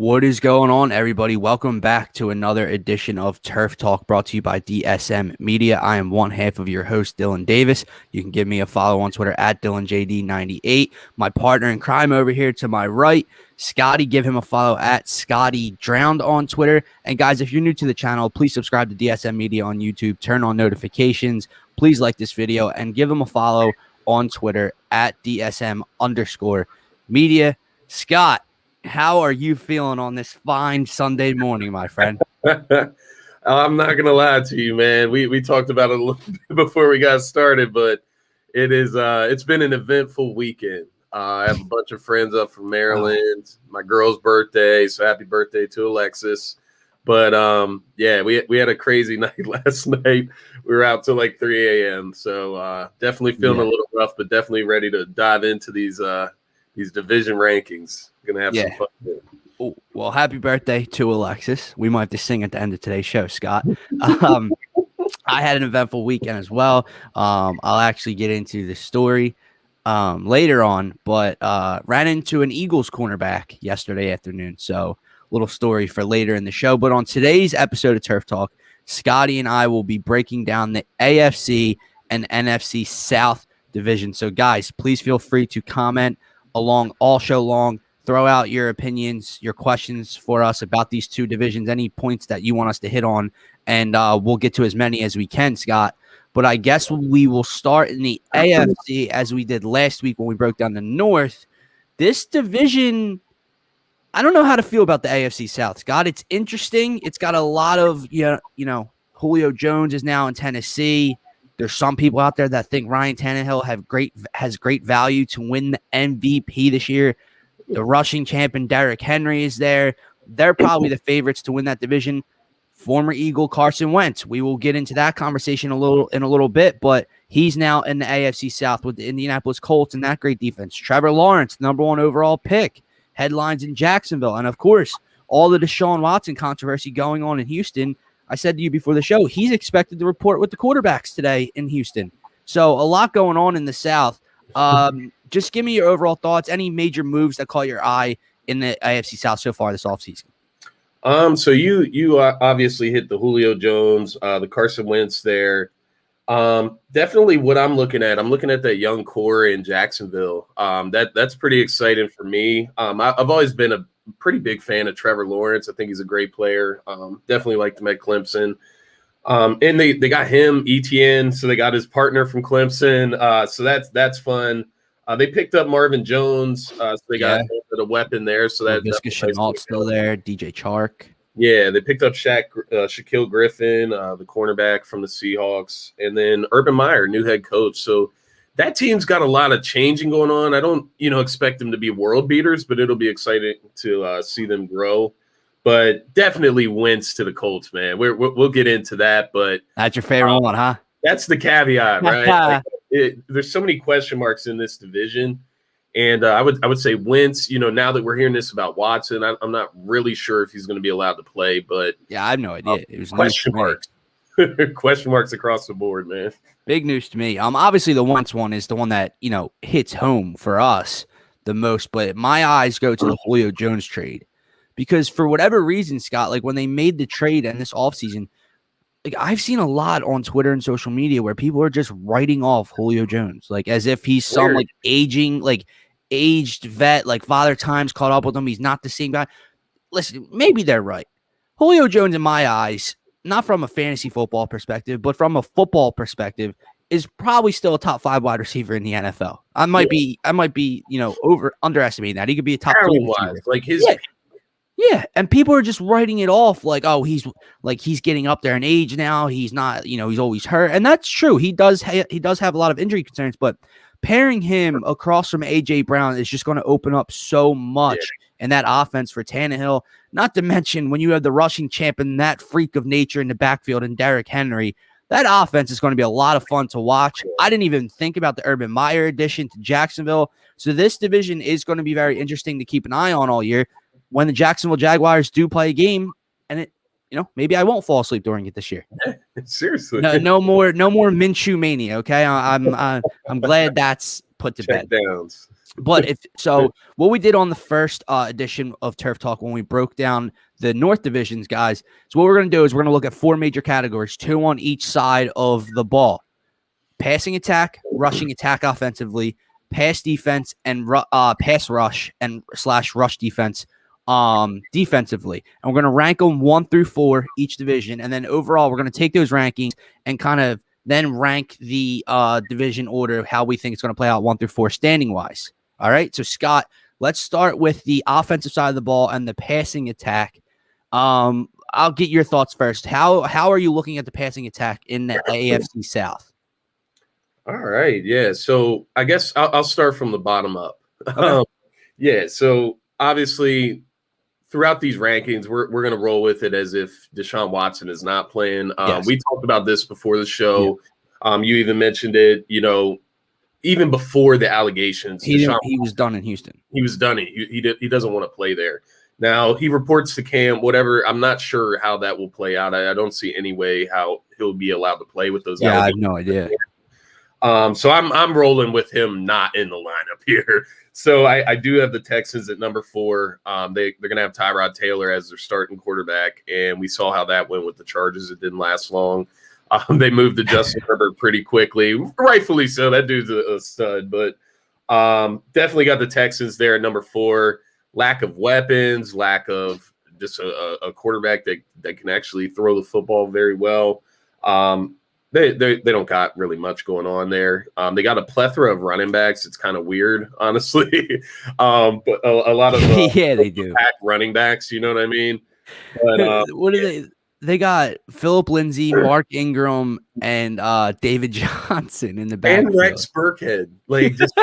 What is going on, everybody? Welcome back to another edition of Turf Talk, brought to you by DSM Media. I am one half of your host, Dylan Davis. You can give me a follow on Twitter at DylanJD98. My partner in crime over here to my right, Scotty. Give him a follow at Scotty Drowned on Twitter. And guys, if you're new to the channel, please subscribe to DSM Media on YouTube. Turn on notifications. Please like this video and give him a follow on Twitter at DSM_media. Scott, how are you feeling on this fine Sunday morning, my friend? I'm not gonna lie to you, man. We talked about it a little bit before we got started, but it's been an eventful weekend. I have a bunch of friends up from Maryland. My girl's birthday, so happy birthday to Alexis. But yeah, we had a crazy night last night. We were out till like 3 a.m. So definitely feeling a little rough, but definitely ready to dive into these division rankings. Gonna have some fun there. Oh, well, happy birthday to Alexis. We might have to sing at the end of today's show, Scott. I had an eventful weekend as well. I'll actually get into the story later on, but ran into an Eagles cornerback yesterday afternoon. So little story for later in the show. But on today's episode of Turf Talk, Scotty and I will be breaking down the AFC and NFC South division. So guys, please feel free to comment along all show long. Throw out your opinions, your questions for us about these two divisions, any points that you want us to hit on, and we'll get to as many as we can, Scott. But I guess we will start in the AFC as we did last week when we broke down the North. This division, I don't know how to feel about the AFC South, Scott. It's interesting. It's got a lot of, you know, Julio Jones is now in Tennessee. There's some people out there that think Ryan Tannehill has great value to win the MVP this year. The rushing champion Derrick Henry is there. They're probably the favorites to win that division. Former Eagle Carson Wentz. We will get into that conversation in a little bit, but he's now in the AFC South with the Indianapolis Colts and that great defense. Trevor Lawrence, number 1 overall pick, headlines in Jacksonville, and of course, all the Deshaun Watson controversy going on in Houston. I said to you before the show, he's expected to report with the quarterbacks today in Houston. So a lot going on in the South. Just give me your overall thoughts. Any major moves that caught your eye in the AFC South so far this offseason? So you obviously hit the Julio Jones, the Carson Wentz there. Definitely what I'm looking at that young core in Jacksonville. That's pretty exciting for me. I've always been a pretty big fan of Trevor Lawrence. I think he's a great player. Definitely liked him at Clemson. And they got him, ETN, so they got his partner from Clemson. So that's fun. They picked up Marvin Jones, so they got a weapon there. So that's Chenault's still there, DJ Chark. Yeah, they picked up Shaquille Griffin, the cornerback from the Seahawks, and then Urban Meyer, new head coach. So that team's got a lot of changing going on. I don't, expect them to be world beaters, but it'll be exciting to see them grow. But definitely Wentz to the Colts, man. We'll get into that, but that's your favorite one, huh? That's the caveat, right? There's so many question marks in this division, and I would say Wentz. Now that we're hearing this about Watson, I'm not really sure if he's going to be allowed to play. But yeah, I have no idea. It was question marks, question marks across the board, man. Big news to me. Obviously the Wentz one is the one that hits home for us the most, but my eyes go to the Julio Jones trade because for whatever reason, Scott, like when they made the trade in this offseason, like I've seen a lot on Twitter and social media where people are just writing off Julio Jones, like as if he's some aged vet, like Father Time's caught up with him. He's not the same guy. Listen, maybe they're right. Julio Jones, in my eyes, not from a fantasy football perspective, but from a football perspective, is probably still a top 5 wide receiver in the NFL. I might be, underestimating that. He could be a top 3 receiver. Like his. Yeah, and people are just writing it off like, oh, he's getting up there in age now. He's not, he's always hurt, and that's true. He does have a lot of injury concerns, but pairing him across from AJ Brown is just going to open up so much in that offense for Tannehill. Not to mention when you have the rushing champ and that freak of nature in the backfield and Derrick Henry, that offense is going to be a lot of fun to watch. I didn't even think about the Urban Meyer addition to Jacksonville, so this division is going to be very interesting to keep an eye on all year. When the Jacksonville Jaguars do play a game, and maybe I won't fall asleep during it this year. Seriously, no more Minshew mania. Okay, I'm glad that's put to bed. Downs. But what we did on the first edition of Turf Talk when we broke down the North divisions, guys, so what we're going to do is we're going to look at 4 major categories, 2 on each side of the ball: passing attack, rushing attack offensively, pass defense, and pass rush and / rush defense defensively. And we're going to rank them 1 through 4 each division. And then overall, we're going to take those rankings and kind of then rank the division order, how we think it's going to play out 1 through 4 standing wise. All right. So Scott, let's start with the offensive side of the ball and the passing attack. I'll get your thoughts first. How are you looking at the passing attack in the AFC South? All right. Yeah. So I guess I'll start from the bottom up. Okay. So obviously throughout these rankings, we're going to roll with it as if Deshaun Watson is not playing. Yes. We talked about this before the show. Yeah. You even mentioned it, even before the allegations. He was done in Houston. He was done. He doesn't want to play there. Now he reports to camp, whatever. I'm not sure how that will play out. I don't see any way how he'll be allowed to play with those. Yeah, I have no idea. So I'm rolling with him not in the lineup here. So I do have the Texans at number 4. They're going to have Tyrod Taylor as their starting quarterback, and we saw how that went with the Chargers. It didn't last long. They moved to Justin Herbert pretty quickly, rightfully so. That dude's a stud, but definitely got the Texans there at number 4. Lack of weapons, lack of just a quarterback that can actually throw the football very well. They don't got really much going on there. They got a plethora of running backs. It's kind of weird, honestly. But a lot of yeah, they do running backs. You know what I mean? But, what do they? They got Phillip Lindsay, Mark Ingram, and David Johnson in the back. And Rex Burkhead, like just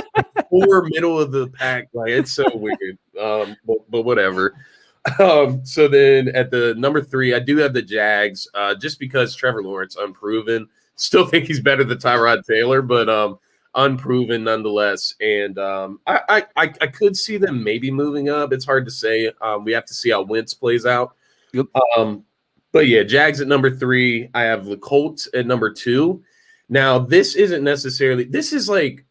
4 middle of the pack. Like it's so weird. But whatever. So then at the number 3, I do have the Jags, just because Trevor Lawrence unproven. Still think he's better than Tyrod Taylor, but unproven nonetheless. And I could see them maybe moving up. It's hard to say. We have to see how Wentz plays out. Yep. But yeah, Jags at number 3. I have the Colts at number 2. Now, this is like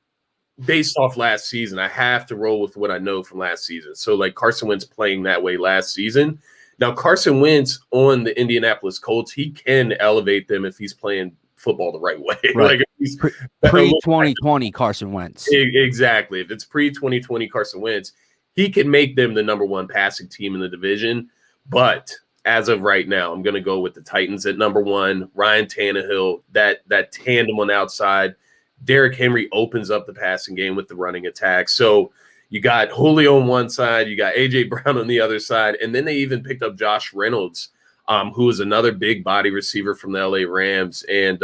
based off last season. I have to roll with what I know from last season. So like Carson Wentz playing that way last season. Now, Carson Wentz on the Indianapolis Colts, he can elevate them if he's playing football the right way. Right. Like he's pre-2020 Carson Wentz. Exactly. If it's pre-2020 Carson Wentz, he can make them the number 1 passing team in the division. But as of right now, I'm going to go with the Titans at number 1. Ryan Tannehill, that tandem on the outside. Derrick Henry opens up the passing game with the running attack. So you got Julio on one side, you got A.J. Brown on the other side, and then they even picked up Josh Reynolds, who is another big body receiver from the L.A. Rams. And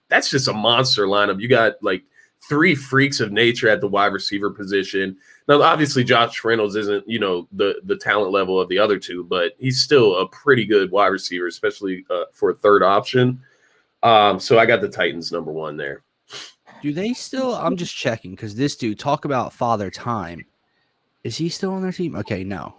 that's just a monster lineup. You got like 3 freaks of nature at the wide receiver position. Now, obviously, Josh Reynolds isn't, the talent level of the other 2, but he's still a pretty good wide receiver, especially for a third option. So I got the Titans number 1 there. Do they still? I'm just checking because this dude, talk about Father Time. Is he still on their team? Okay, no.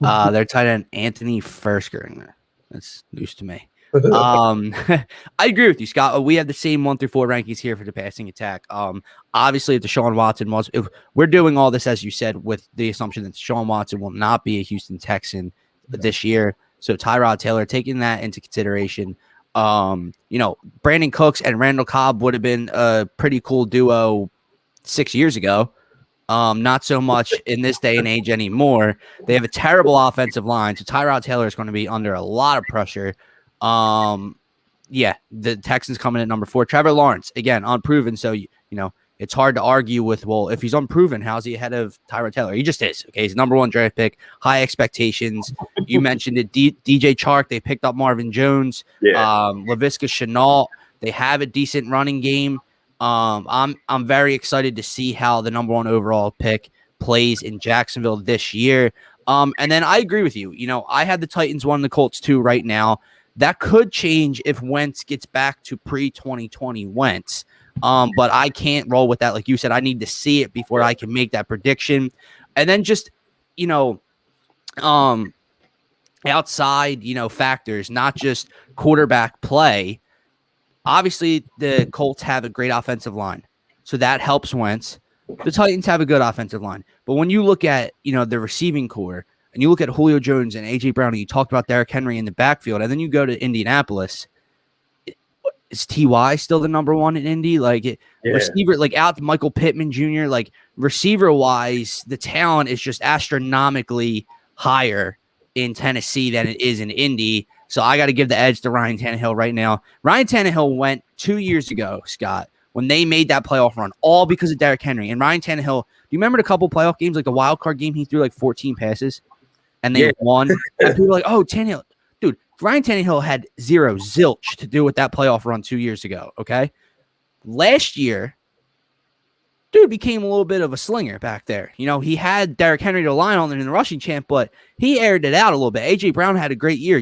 Their tight end Anthony Fersker. That's news to me. I agree with you, Scott. We have the same 1 through 4 rankings here for the passing attack. Obviously, if Deshaun Watson if we're doing all this, as you said, with the assumption that Deshaun Watson will not be a Houston Texan this year. So Tyrod Taylor, taking that into consideration. Brandon Cooks and Randall Cobb would have been a pretty cool duo 6 years ago. Not so much in this day and age anymore. They have a terrible offensive line, so Tyrod Taylor is going to be under a lot of pressure. The Texans coming at number 4. Trevor Lawrence, again, unproven, so it's hard to argue with, well, if he's unproven, how's he ahead of Tyrod Taylor? He just is. Okay, he's number 1 draft pick, high expectations. You mentioned it, DJ Chark. They picked up Marvin Jones, Laviska Shenault. They have a decent running game. I'm very excited to see how the number 1 overall pick plays in Jacksonville this year. And then I agree with you. I had the Titans 1, the Colts 2 right now. That could change if Wentz gets back to pre-2020 Wentz. But I can't roll with that. Like you said, I need to see it before I can make that prediction. And then just, outside, factors, not just quarterback play. Obviously, the Colts have a great offensive line. So that helps Wentz. The Titans have a good offensive line. But when you look at, the receiving core and you look at Julio Jones and A.J. Brown and you talked about Derrick Henry in the backfield and then you go to Indianapolis, is T.Y. still the number one in Indy? Receiver, out Michael Pittman Jr., receiver-wise, the talent is just astronomically higher in Tennessee than it is in Indy. So I got to give the edge to Ryan Tannehill right now. Ryan Tannehill went 2 years ago, Scott, when they made that playoff run, all because of Derrick Henry. And Ryan Tannehill, do you remember the couple playoff games, like the wild card game, he threw 14 passes and they won? And people were like, oh, Tannehill. Dude, Ryan Tannehill had zilch to do with that playoff run 2 years ago, okay? Last year, dude became a little bit of a slinger back there. He had Derrick Henry to rely on in the rushing champ, but he aired it out a little bit. A.J. Brown had a great year.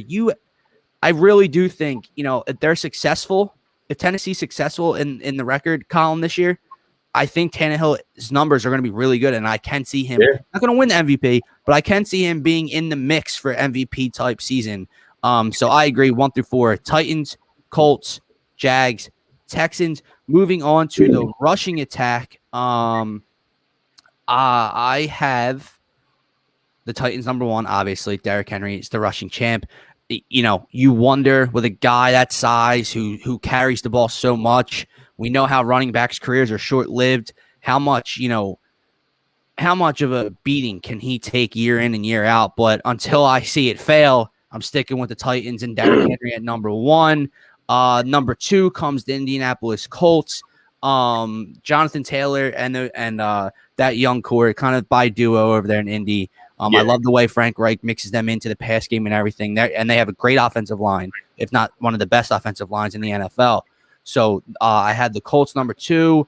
I really do think, if they're successful, if Tennessee's successful in the record column this year, I think Tannehill's numbers are going to be really good, and I can see him not going to win the MVP, but I can see him being in the mix for MVP type season. So I agree. 1 through 4: Titans, Colts, Jags, Texans. Moving on to the rushing attack, I have the Titans number 1. Obviously, Derrick Henry is the rushing champ. You wonder with a guy that size who carries the ball so much. We know how running backs' careers are short-lived. How much of a beating can he take year in and year out? But until I see it fail, I'm sticking with the Titans and Derrick Henry at number 1. Number 2 comes the Indianapolis Colts. Jonathan Taylor and that young core, kind of by duo over there in Indy. I love the way Frank Reich mixes them into the pass game and everything. And they have a great offensive line, if not one of the best offensive lines in the NFL. So I had the Colts number 2.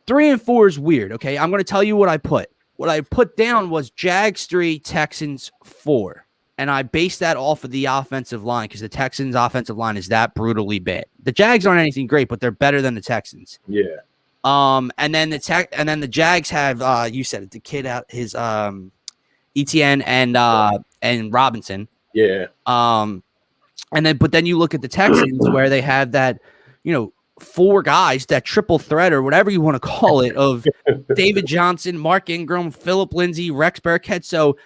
3 and 4 is weird. Okay, I'm going to tell you what I put. What I put down was Jags 3, Texans 4. And I based that off of the offensive line because the Texans' offensive line is that brutally bad. The Jags aren't anything great, but they're better than the Texans. Yeah. And then the Jags have you said it, the kid out his ETN and Robinson. Yeah. But then you look at the Texans where they have that, 4 guys, that triple threat or whatever you want to call it, of David Johnson, Mark Ingram, Phillip Lindsay, Rex Burkhead. So,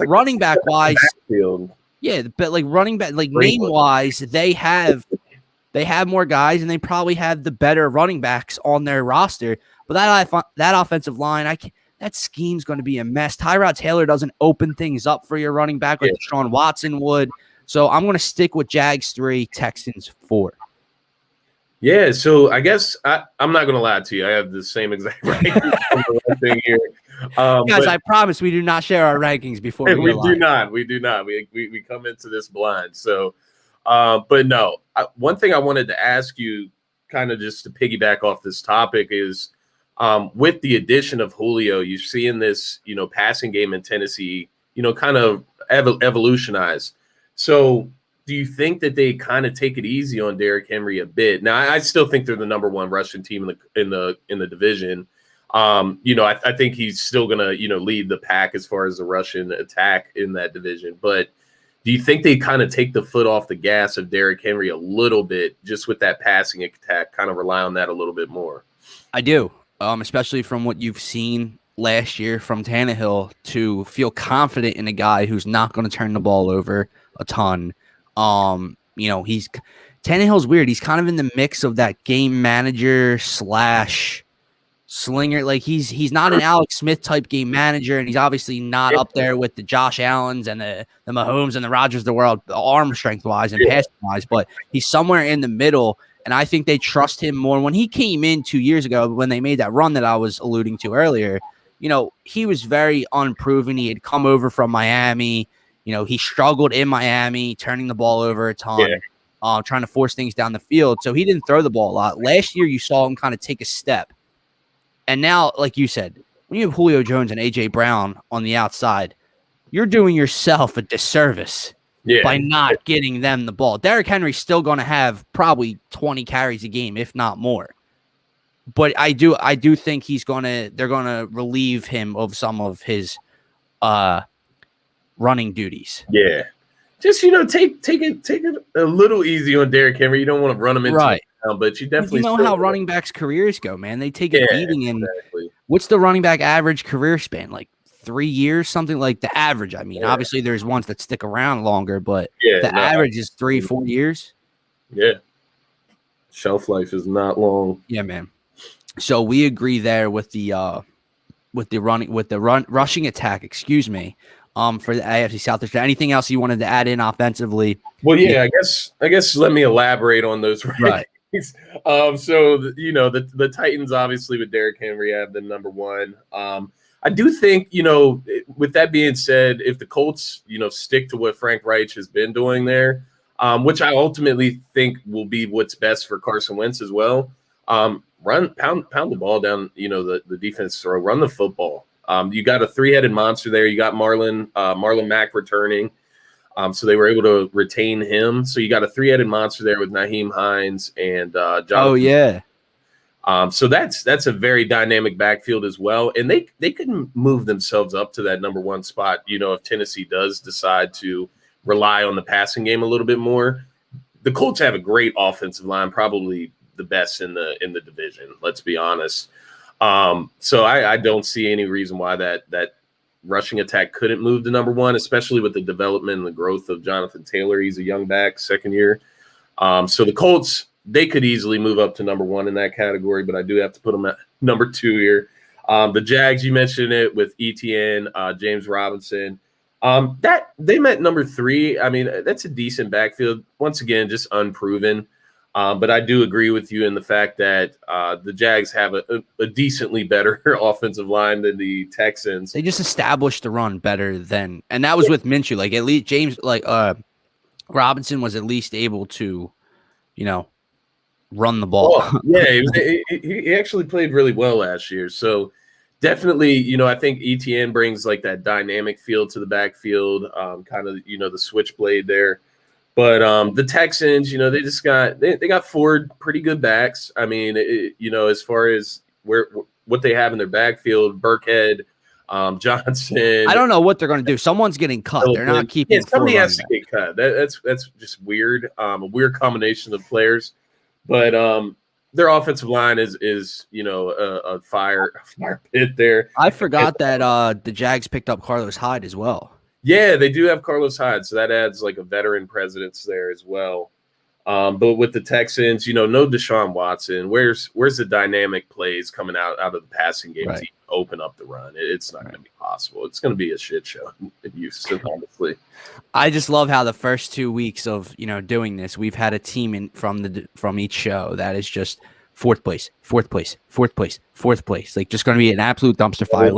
running back wise, but running back, name wise, they have more guys and they probably have the better running backs on their roster. But that offensive line, that scheme's going to be a mess. Tyrod Taylor doesn't open things up for your running back like Deshaun Watson would. So I'm going to stick with Jags 3, Texans 4. Yeah, so I guess I'm not going to lie to you. I have the same exact thing here. Guys, I promise we do not share our rankings before we do not. We do not. We come into this blind. So, but no, one thing I wanted to ask you, kind of just to piggyback off this topic, is with the addition of Julio, you're seeing this, passing game in Tennessee, kind of evolutionize. So, do you think that they kind of take it easy on Derrick Henry a bit? Now, I still think they're the number 1 rushing team in the division. I think he's still gonna, lead the pack as far as the Russian attack in that division. But do you think they kind of take the foot off the gas of Derrick Henry a little bit, just with that passing attack, kind of rely on that a little bit more? I do, especially from what you've seen last year from Tannehill, to feel confident in a guy who's not going to turn the ball over a ton. Tannehill's weird. He's kind of in the mix of that game manager / slinger. He's not an Alex Smith type game manager, and he's obviously not up there with the Josh Allens and the Mahomes and the Rodgers of the world, arm strength wise and passing wise, but he's somewhere in the middle. And I think they trust him more. When he came in 2 years ago, when they made that run that I was alluding to earlier, he was very unproven. He had come over from Miami. He struggled in Miami, turning the ball over a ton, trying to force things down the field. So he didn't throw the ball a lot. Last year, you saw him kind of take a step. And now, like you said, when you have Julio Jones and A.J. Brown on the outside, you're doing yourself a disservice by not getting them the ball. Derrick Henry's still going to have probably 20 carries a game, if not more. But I do think they're going to relieve him of some of his running duties. Yeah. Just, take it a little easy on Derrick Henry. You don't want to run him into but you definitely You know how running backs' careers go, man. They take a beating. And exactly. what's the running back average career span? Like 3 years, something like the average. I mean, obviously there's ones that stick around longer, but the average is 3-4 years. Yeah. Shelf life is not long. Yeah, man. So we agree there with the rushing attack, excuse me, for the AFC South. Is there anything else you wanted to add in offensively? Well, yeah, I guess let me elaborate on those Right. So the Titans obviously with Derrick Henry have the number one. I do think, with that being said, if the Colts, stick to what Frank Reich has been doing there, which I ultimately think will be what's best for Carson Wentz as well. Pound the ball down, the defense throw, run the football. You got a three-headed monster there. You got Marlon Mack returning. So they were able to retain him. So you got a three-headed monster there with Nyheim Hines and Jonathan. Oh, yeah. So that's a very dynamic backfield as well. And they can move themselves up to that number one spot, if Tennessee does decide to rely on the passing game a little bit more. The Colts have a great offensive line, probably the best in the division, let's be honest. So I don't see any reason why that rushing attack couldn't move to number one, especially with the development and the growth of Jonathan Taylor. He's a young back, second year. So the Colts, they could easily move up to number one in that category, but I do have to put them at number two here. The Jags, you mentioned it with ETN, James Robinson. That they met number three. I mean, that's a decent backfield. Once again, just unproven. But I do agree with you in the fact that the Jags have a decently better offensive line than the Texans. They just established the run better than, and that was with Minshew. Like at least Robinson was at least able to, run the ball. He actually played really well last year. So definitely, I think ETN brings like that dynamic feel to the backfield, kind of, the switchblade there. But the Texans, they just they got four pretty good backs. I mean, as far as what they have in their backfield, Burkhead, Johnson. I don't know what they're going to do. Someone's getting cut. They're not keeping. Yeah, somebody has to get cut. That's just weird. A weird combination of players. But their offensive line is a fire pit there. I forgot that the Jags picked up Carlos Hyde as well. Yeah, they do have Carlos Hyde, so that adds like a veteran presence there as well. But with the Texans, no Deshaun Watson. Where's the dynamic plays coming out of the passing game to open up the run? It's not going to be possible. It's going to be a shit show in Houston, honestly. I just love how the first 2 weeks of doing this, we've had a team from each show that is just fourth place. Like just going to be an absolute dumpster fire.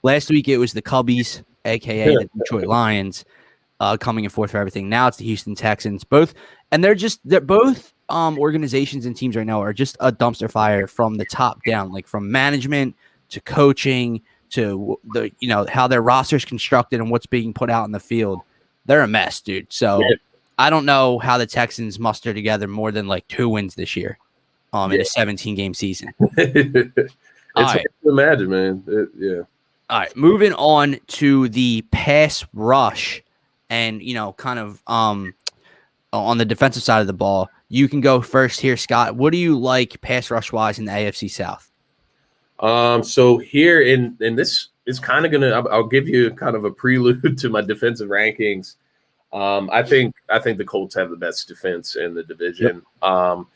Last week it was the Cubbies, aka the Detroit Lions, coming in fourth for everything. Now it's the Houston Texans. They're both organizations and teams right now are just a dumpster fire from the top down, like from management to coaching to the how their roster's constructed and what's being put out in the field. They're a mess, dude. So I don't know how the Texans muster together more than like 2 wins this year in a 17-game season. It's hard to imagine, man. All right, moving on to the pass rush and, kind of on the defensive side of the ball. You can go first here, Scott. What do you like pass rush-wise in the AFC South? So here, and this is kind of I'll give you kind of a prelude to my defensive rankings. I think the Colts have the best defense in the division. Yep.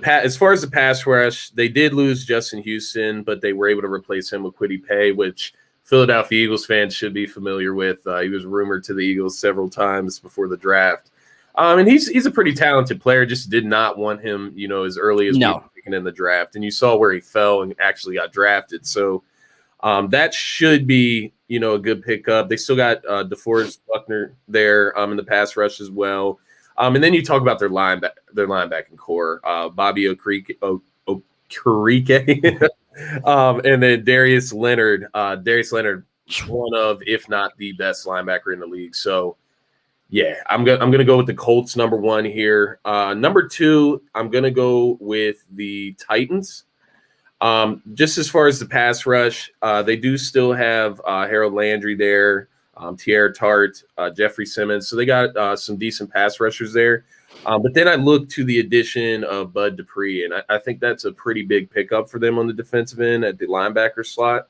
As far as the pass rush, they did lose Justin Houston, but they were able to replace him with Kwity Paye, which Philadelphia Eagles fans should be familiar with. He was rumored to the Eagles several times before the draft. And he's a pretty talented player, just did not want him, as early as we were picking in the draft. And you saw where he fell and actually got drafted. So that should be, a good pickup. They still got DeForest Buckner there in the pass rush as well. And then you talk about their linebacking core, Bobby Okereke, and then Darius Leonard. One of, if not the best linebacker in the league. So, yeah, I'm gonna go with the Colts number one here. Number two, I'm gonna go with the Titans. Just as far as the pass rush, they do still have Harold Landry there. Tierra Tart, Jeffrey Simmons. So they got some decent pass rushers there. But then I look to the addition of Bud Dupree, and I think that's a pretty big pickup for them on the defensive end at the linebacker slot.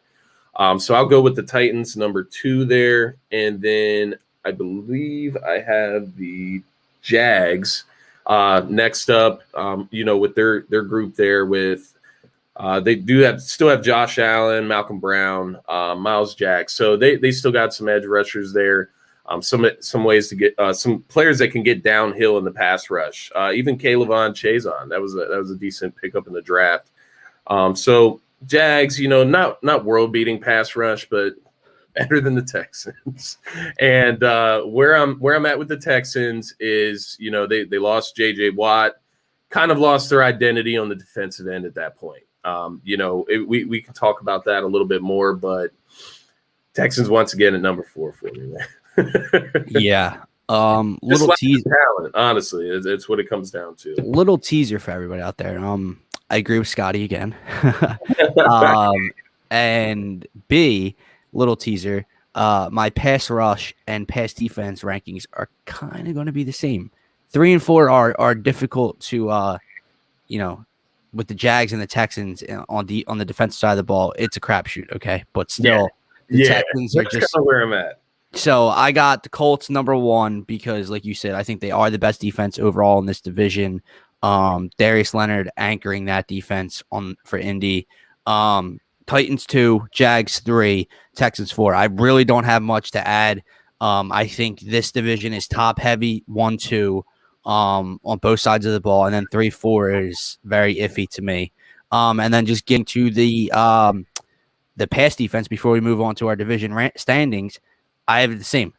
So I'll go with the Titans, number 2 there. And then I believe I have the Jags next up, with their group there with they still have Josh Allen, Malcolm Brown, Miles Jack. So they still got some edge rushers there. Some ways to get some players that can get downhill in the pass rush. Even Kayvon Chazon, that was a decent pickup in the draft. So Jags, not world-beating pass rush, but better than the Texans. And where I'm at with the Texans is, they lost J.J. Watt, kind of lost their identity on the defensive end at that point. We can talk about that a little bit more, but Texans once again at number 4 for me, man. Yeah. Little teaser, talent, honestly, it's what it comes down to. Little teaser for everybody out there. I agree with Scotty again. And B, little teaser, my pass rush and pass defense rankings are kind of going to be the same. 3 and 4 are difficult to, with the Jags and the Texans on the defensive side of the ball. It's a crapshoot, okay? But still, the Texans are just kind of where I'm at. So I got the Colts number 1 because, like you said, I think they are the best defense overall in this division. Darius Leonard anchoring that defense for Indy. Titans 2, Jags 3, Texans 4. I really don't have much to add. I think this division is top heavy 1-2 on both sides of the ball, and then 3-4 is very iffy to me. And then just getting to the pass defense before we move on to our division standings. I have the same.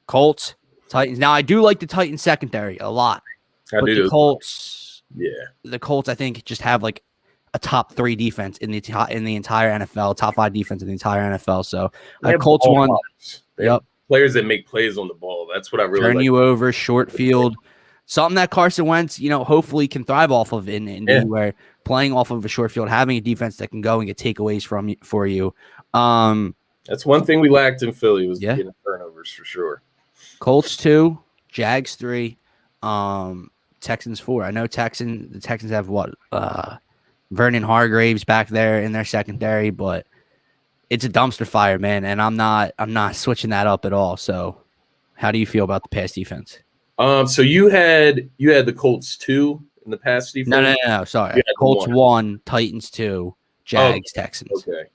Colts, Titans. Now, I do like the Titans secondary a lot. But the Colts, I think, just have like a top 3 defense in the entire NFL, top 5 defense in the entire NFL. So I have Colts 1. Yep. Players that make plays on the ball. That's what I really turn you over, short field. Something that Carson Wentz, hopefully can thrive off of in Indy, where playing off of a short field, having a defense that can go and get takeaways for you. That's one thing we lacked in Philly was getting turnovers for sure. Colts 2, Jags 3, Texans 4. I know the Texans have Vernon Hargraves back there in their secondary, but it's a dumpster fire, man, and I'm not switching that up at all. So, how do you feel about the pass defense? So you had the Colts 2 in the pass defense. No. Sorry, Colts 1, Titans 2, Jags, Texans. Okay.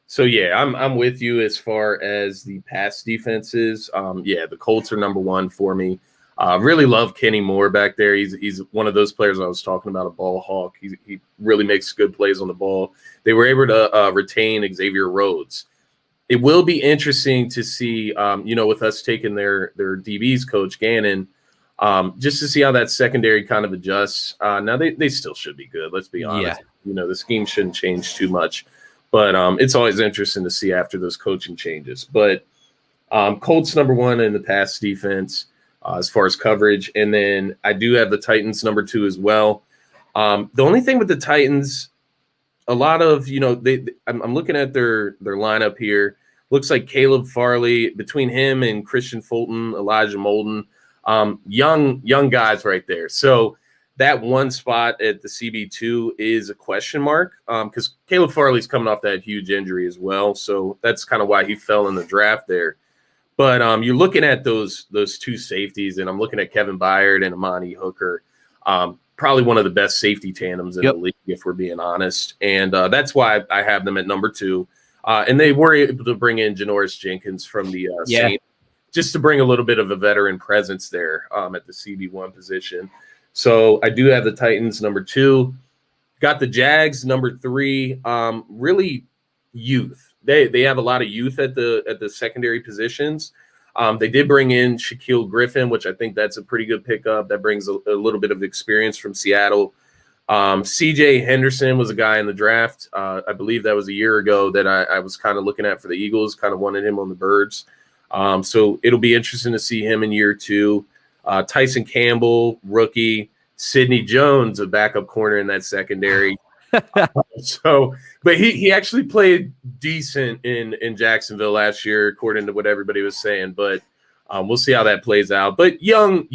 So, I'm with you as far as the pass defenses. The Colts are number 1 for me. Really love Kenny Moore back there. He's one of those players I was talking about, a ball hawk. He really makes good plays on the ball. They were able to retain Xavier Rhodes. It will be interesting to see, with us taking their DBs coach, Gannon, just to see how that secondary kind of adjusts. Now, they still should be good. Let's be honest. Yeah. The scheme shouldn't change too much. But it's always interesting to see after those coaching changes. But Colts number 1 in the pass defense as far as coverage. And then I do have the Titans number 2 as well. The only thing with the Titans, a lot of, I'm looking at their lineup here. Looks like Caleb Farley, between him and Christian Fulton, Elijah Molden, young guys right there. So that one spot at the CB2 is a question mark because Caleb Farley's coming off that huge injury as well. So that's kind of why he fell in the draft there. But you're looking at those 2 safeties, and I'm looking at Kevin Byard and Amani Hooker, probably one of the best safety tandems in the league, if we're being honest. And that's why I have them at number 2. And they were able to bring in Janoris Jenkins from the Saints just to bring a little bit of a veteran presence there at the CB1 position. So I do have the Titans number 2. Got the Jags number 3. Really youth. They have a lot of youth at the secondary positions. They did bring in Shaquille Griffin, which I think that's a pretty good pickup. That brings a little bit of experience from Seattle. CJ Henderson was a guy in the draft. I believe that was a year ago that I was kind of looking at for the Eagles, kind of wanted him on the Birds. So it'll be interesting to see him in year 2. Tyson Campbell, rookie. Sidney Jones, a backup corner in that secondary. So, but he actually played decent in Jacksonville last year, according to what everybody was saying. But we'll see how that plays out. But young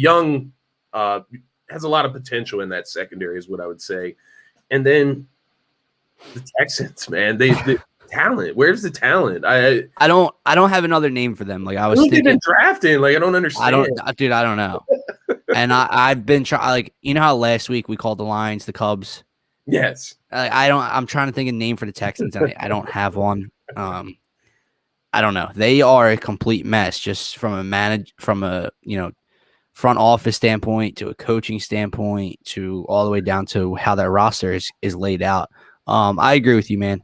has a lot of potential in that secondary, is what I would say. And then the Texans, man, the talent. Where's the talent? I don't have another name for them. Like I was thinking, been drafting. Like I don't understand. I don't know. And I've been trying. Like you know how last week we called the Lions the Cubs. Yes. I'm trying to think of a name for the Texans, and I don't have one. I don't know. They are a complete mess, just from a front office standpoint to a coaching standpoint to all the way down to how that roster is laid out. I agree with you, man.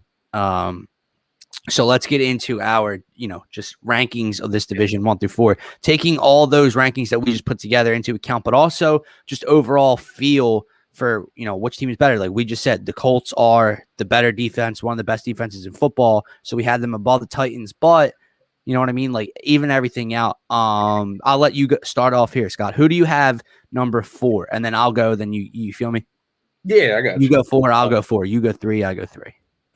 So let's get into our, just rankings of this division 1 through 4, taking all those rankings that we just put together into account, but also just overall feel for, which team is better. Like we just said, the Colts are the better defense, one of the best defenses in football. So we had them above the Titans, but you know what I mean? Like even everything out. I'll let you start off here, Scott. Who do you have number 4? And then I'll go, then you feel me? Yeah, I got you. You go 4, I'll go 4. You go 3, I go 3.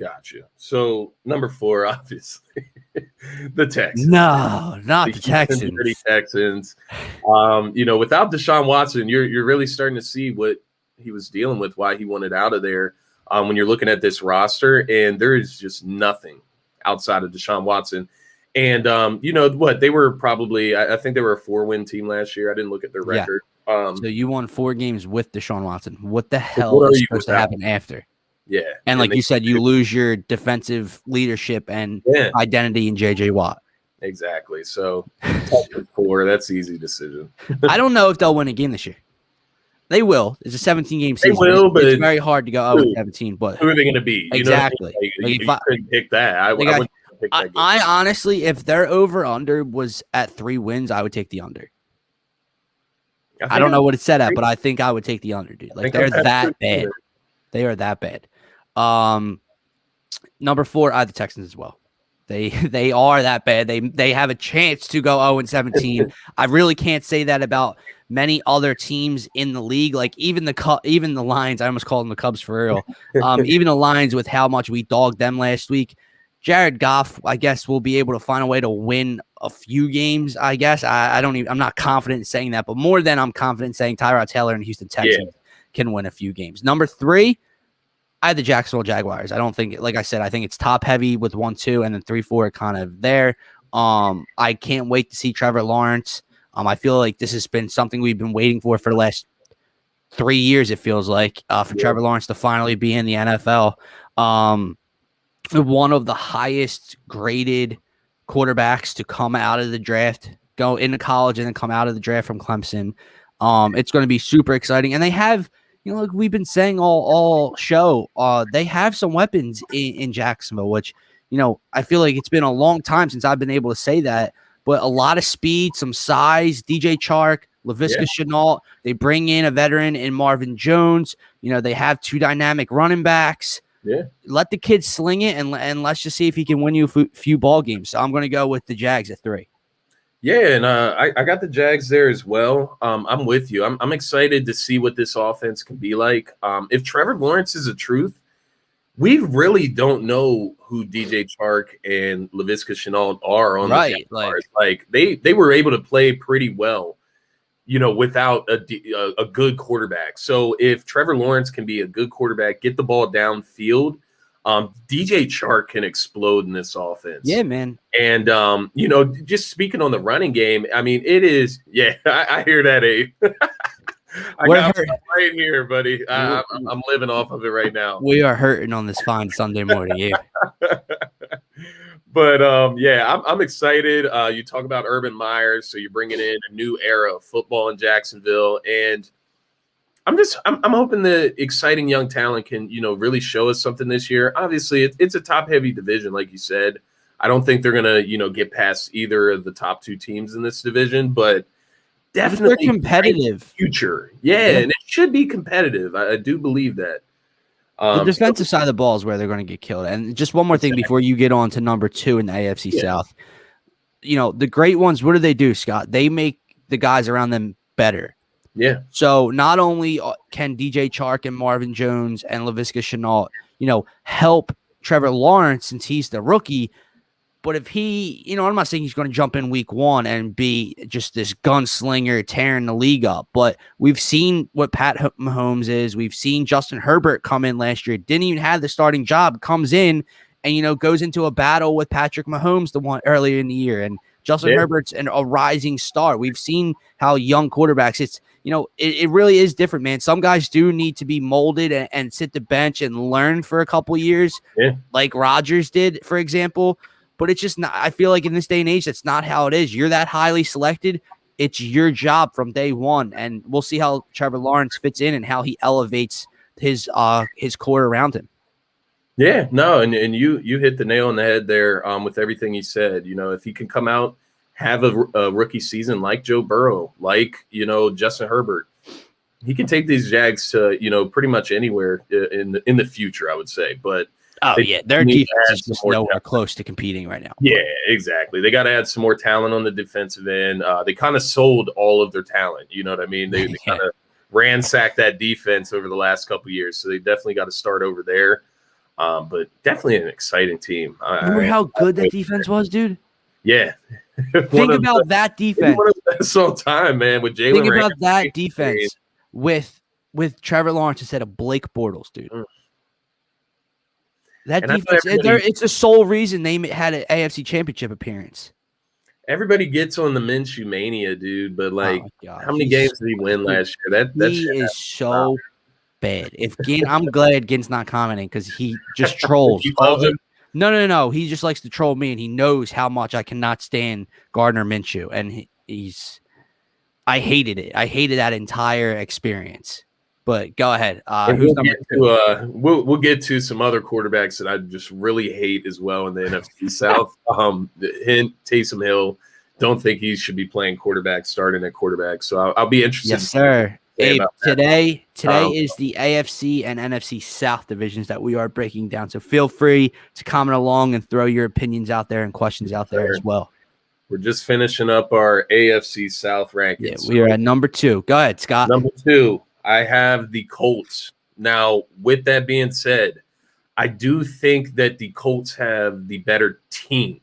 Gotcha. So number 4, obviously, the Texans. No, not the Texans. The Texans. Without Deshaun Watson, you're really starting to see what he was dealing with, why he wanted out of there. When you're looking at this roster, and there is just nothing outside of Deshaun Watson. And they were probably, I think they were a 4-win team last year. I didn't look at their record. So you won 4 games with Deshaun Watson. What the hell is supposed to happen after? Yeah. And like you said, you lose your defensive leadership and identity in JJ Watt. Exactly. So 4, that's an easy decision. I don't know if they'll win a game this year. They will. It's a 17-game season. They will, but it's very hard to go 17. But who are they going to be? Exactly. You couldn't pick that. I wouldn't pick that game. I honestly, if their over/under was at 3 wins, I would take the under. I don't know what it's set at, but I think I would take the under, dude. Like they're that bad. They are that bad. Number 4, I have the Texans as well. They are that bad. They have a chance to go 0-17. I really can't say that about many other teams in the league. Like even the Lions. I almost called them the Cubs for real. Even the Lions, with how much we dogged them last week. Jared Goff, I guess, will be able to find a way to win a few games. I guess I'm not confident in saying that, but more than I'm confident in saying Tyrod Taylor and Houston Texans can win a few games. Number 3, I had the Jacksonville Jaguars. I don't think, like I said, I think it's top heavy with 1, 2, and then 3, 4 are kind of there. I can't wait to see Trevor Lawrence. I feel like this has been something we've been waiting for the last 3 years. It feels like for Trevor Lawrence to finally be in the NFL. One of the highest graded quarterbacks to come out of the draft, go into college and then come out of the draft from Clemson. It's going to be super exciting, and they have. Like we've been saying all show, they have some weapons in Jacksonville, which, I feel like it's been a long time since I've been able to say that, but a lot of speed, some size, DJ Chark, Laviska Shenault. They bring in a veteran in Marvin Jones. They have 2 dynamic running backs. Yeah. Let the kid sling it, and let's just see if he can win you a few ball games. So I'm going to go with the Jags at 3. Yeah, and I got the Jags there as well. I'm with you. I'm excited to see what this offense can be like. If Trevor Lawrence is a truth, we really don't know who DJ Chark and Laviska Shenault are on the Jaguars. Like they were able to play pretty well, without a good quarterback. So if Trevor Lawrence can be a good quarterback, get the ball downfield, DJ Chark can explode in this offense. Yeah, man. And, just speaking on the running game, I mean, it is, I hear that, Abe. I got it right here, buddy. I'm living off of it right now. We are hurting on this fine Sunday morning, yeah. But, I'm excited. You talk about Urban Meyer, so you're bringing in a new era of football in Jacksonville, and I'm hoping the exciting young talent can, really show us something this year. Obviously, it's a top-heavy division, like you said. I don't think they're going to, get past either of the top 2 teams in this division, but definitely they're competitive. Future. Yeah, and it should be competitive. I do believe that. The defensive side of the ball is where they're going to get killed. And just one more thing before you get on to number 2 in the AFC South. The great ones, what do? Scott? They make the guys around them better. Yeah. So not only can DJ Chark and Marvin Jones and Laviska Shenault, help Trevor Lawrence since he's the rookie, but if he, I'm not saying he's going to jump in week 1 and be just this gunslinger tearing the league up, but we've seen what Pat Mahomes is. We've seen Justin Herbert come in last year, didn't even have the starting job, comes in and, goes into a battle with Patrick Mahomes the one earlier in the year. And Justin Herbert's a rising star. We've seen how young quarterbacks, it's, it really is different, man. Some guys do need to be molded and sit the bench and learn for a couple years, like Rodgers did, for example. But it's just not, I feel like in this day and age, that's not how it is. You're that highly selected. It's your job from day one. And we'll see how Trevor Lawrence fits in and how he elevates his core around him. Yeah, no, and you hit the nail on the head there with everything you said. If he can come out, have a rookie season like Joe Burrow, like, Justin Herbert, he can take these Jags to, pretty much anywhere in the future, I would say. But their defense is just nowhere close to competing right now. Yeah, exactly. They got to add some more talent on the defensive end. They kind of sold all of their talent. You know what I mean? They kind of ransacked that defense over the last couple of years. So they definitely got to start over there. But definitely an exciting team. Remember how good that defense was, dude? Yeah. Think about that defense. One of the best all time, man. With Jalen. Think about that defense with Trevor Lawrence instead of Blake Bortles, dude. That defense, it's the sole reason they had an AFC Championship appearance. Everybody gets on the Minshew mania, dude, but how many games did he win last year? He is so bad. I'm glad Gin's not commenting because he just trolls. You love him? No. He just likes to troll me, and he knows how much I cannot stand Gardner Minshew, and I hated it. I hated that entire experience. But go ahead. Who's number 2? We'll get to some other quarterbacks that I just really hate as well in the NFC South. Hint, Taysom Hill. Don't think he should be playing quarterback, starting at quarterback. So I'll be interested. Yes, sir. Abe, today is the AFC and NFC South divisions that we are breaking down. So feel free to comment along and throw your opinions out there and questions out there as well. We're just finishing up our AFC South rankings. Yeah, we are at number 2. Go ahead, Scott. Number 2. I have the Colts. Now, with that being said, I do think that the Colts have the better team.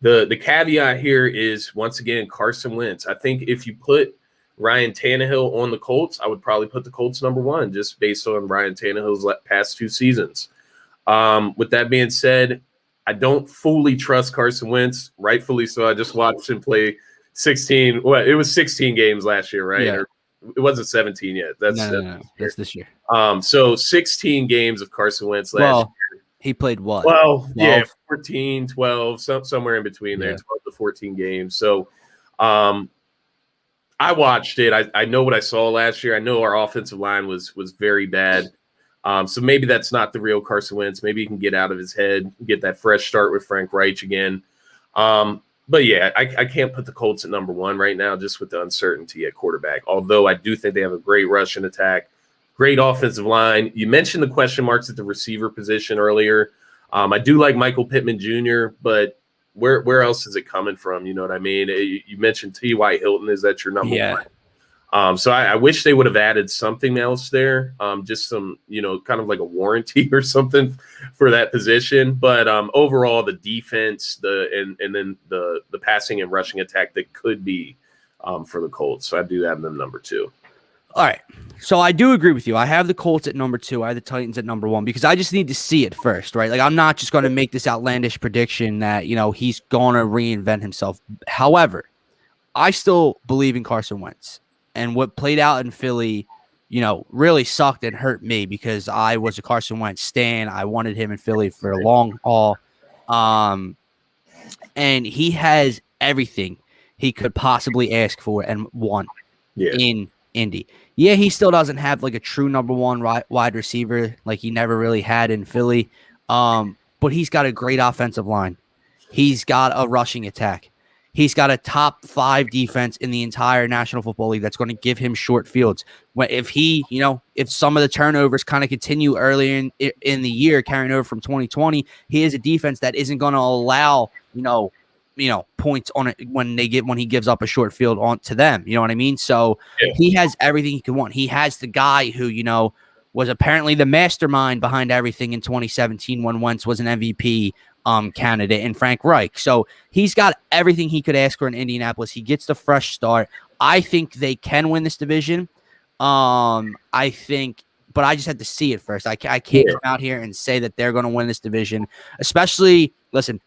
The caveat here is, once again, Carson Wentz. I think if you put Ryan Tannehill on the Colts, I would probably put the Colts number 1 just based on Ryan Tannehill's past 2 seasons. With that being said, I don't fully trust Carson Wentz, rightfully so. I just watched him play 16. Well, it was 16 games last year, right? Yeah. It wasn't 17 yet. That's this year. So 16 games of Carson Wentz last year. He played what? Well, 12? 14, 12, somewhere in between there, 12 to 14 games. So I watched it. I know what I saw last year. I know our offensive line was very bad. So maybe that's not the real Carson Wentz. Maybe he can get out of his head, get that fresh start with Frank Reich again. But yeah, I can't put the Colts at number 1 right now just with the uncertainty at quarterback, although I do think they have a great rushing attack, great offensive line. You mentioned the question marks at the receiver position earlier. I do like Michael Pittman Jr., but where else is it coming from? You know what I mean? You mentioned T.Y. Hilton. Is that your number 1? So I wish they would have added something else there, just some, kind of like a warranty or something for that position. But overall, the defense, and then the passing and rushing attack that could be for the Colts. So I do have them number 2. All right. So I do agree with you. I have the Colts at number 2. I have the Titans at number 1 because I just need to see it first, right? Like I'm not just going to make this outlandish prediction that, he's going to reinvent himself. However, I still believe in Carson Wentz. And what played out in Philly, really sucked and hurt me because I was a Carson Wentz stan. I wanted him in Philly for a long haul. And he has everything he could possibly ask for and want in Indy. Yeah, he still doesn't have like a true number 1 wide receiver like he never really had in Philly. But he's got a great offensive line. He's got a rushing attack. He's got a top 5 defense in the entire National Football League that's going to give him short fields. If he, if some of the turnovers kind of continue early in the year, carrying over from 2020, he is a defense that isn't going to allow, points on it when he gives up a short field on to them. You know what I mean? So he has everything he can want. He has the guy who, was apparently the mastermind behind everything in 2017 when Wentz was an MVP candidate in Frank Reich. So he's got everything he could ask for in Indianapolis. He gets the fresh start. I think they can win this division. But I just had to see it first. I can't come out here and say that they're going to win this division, especially, listen,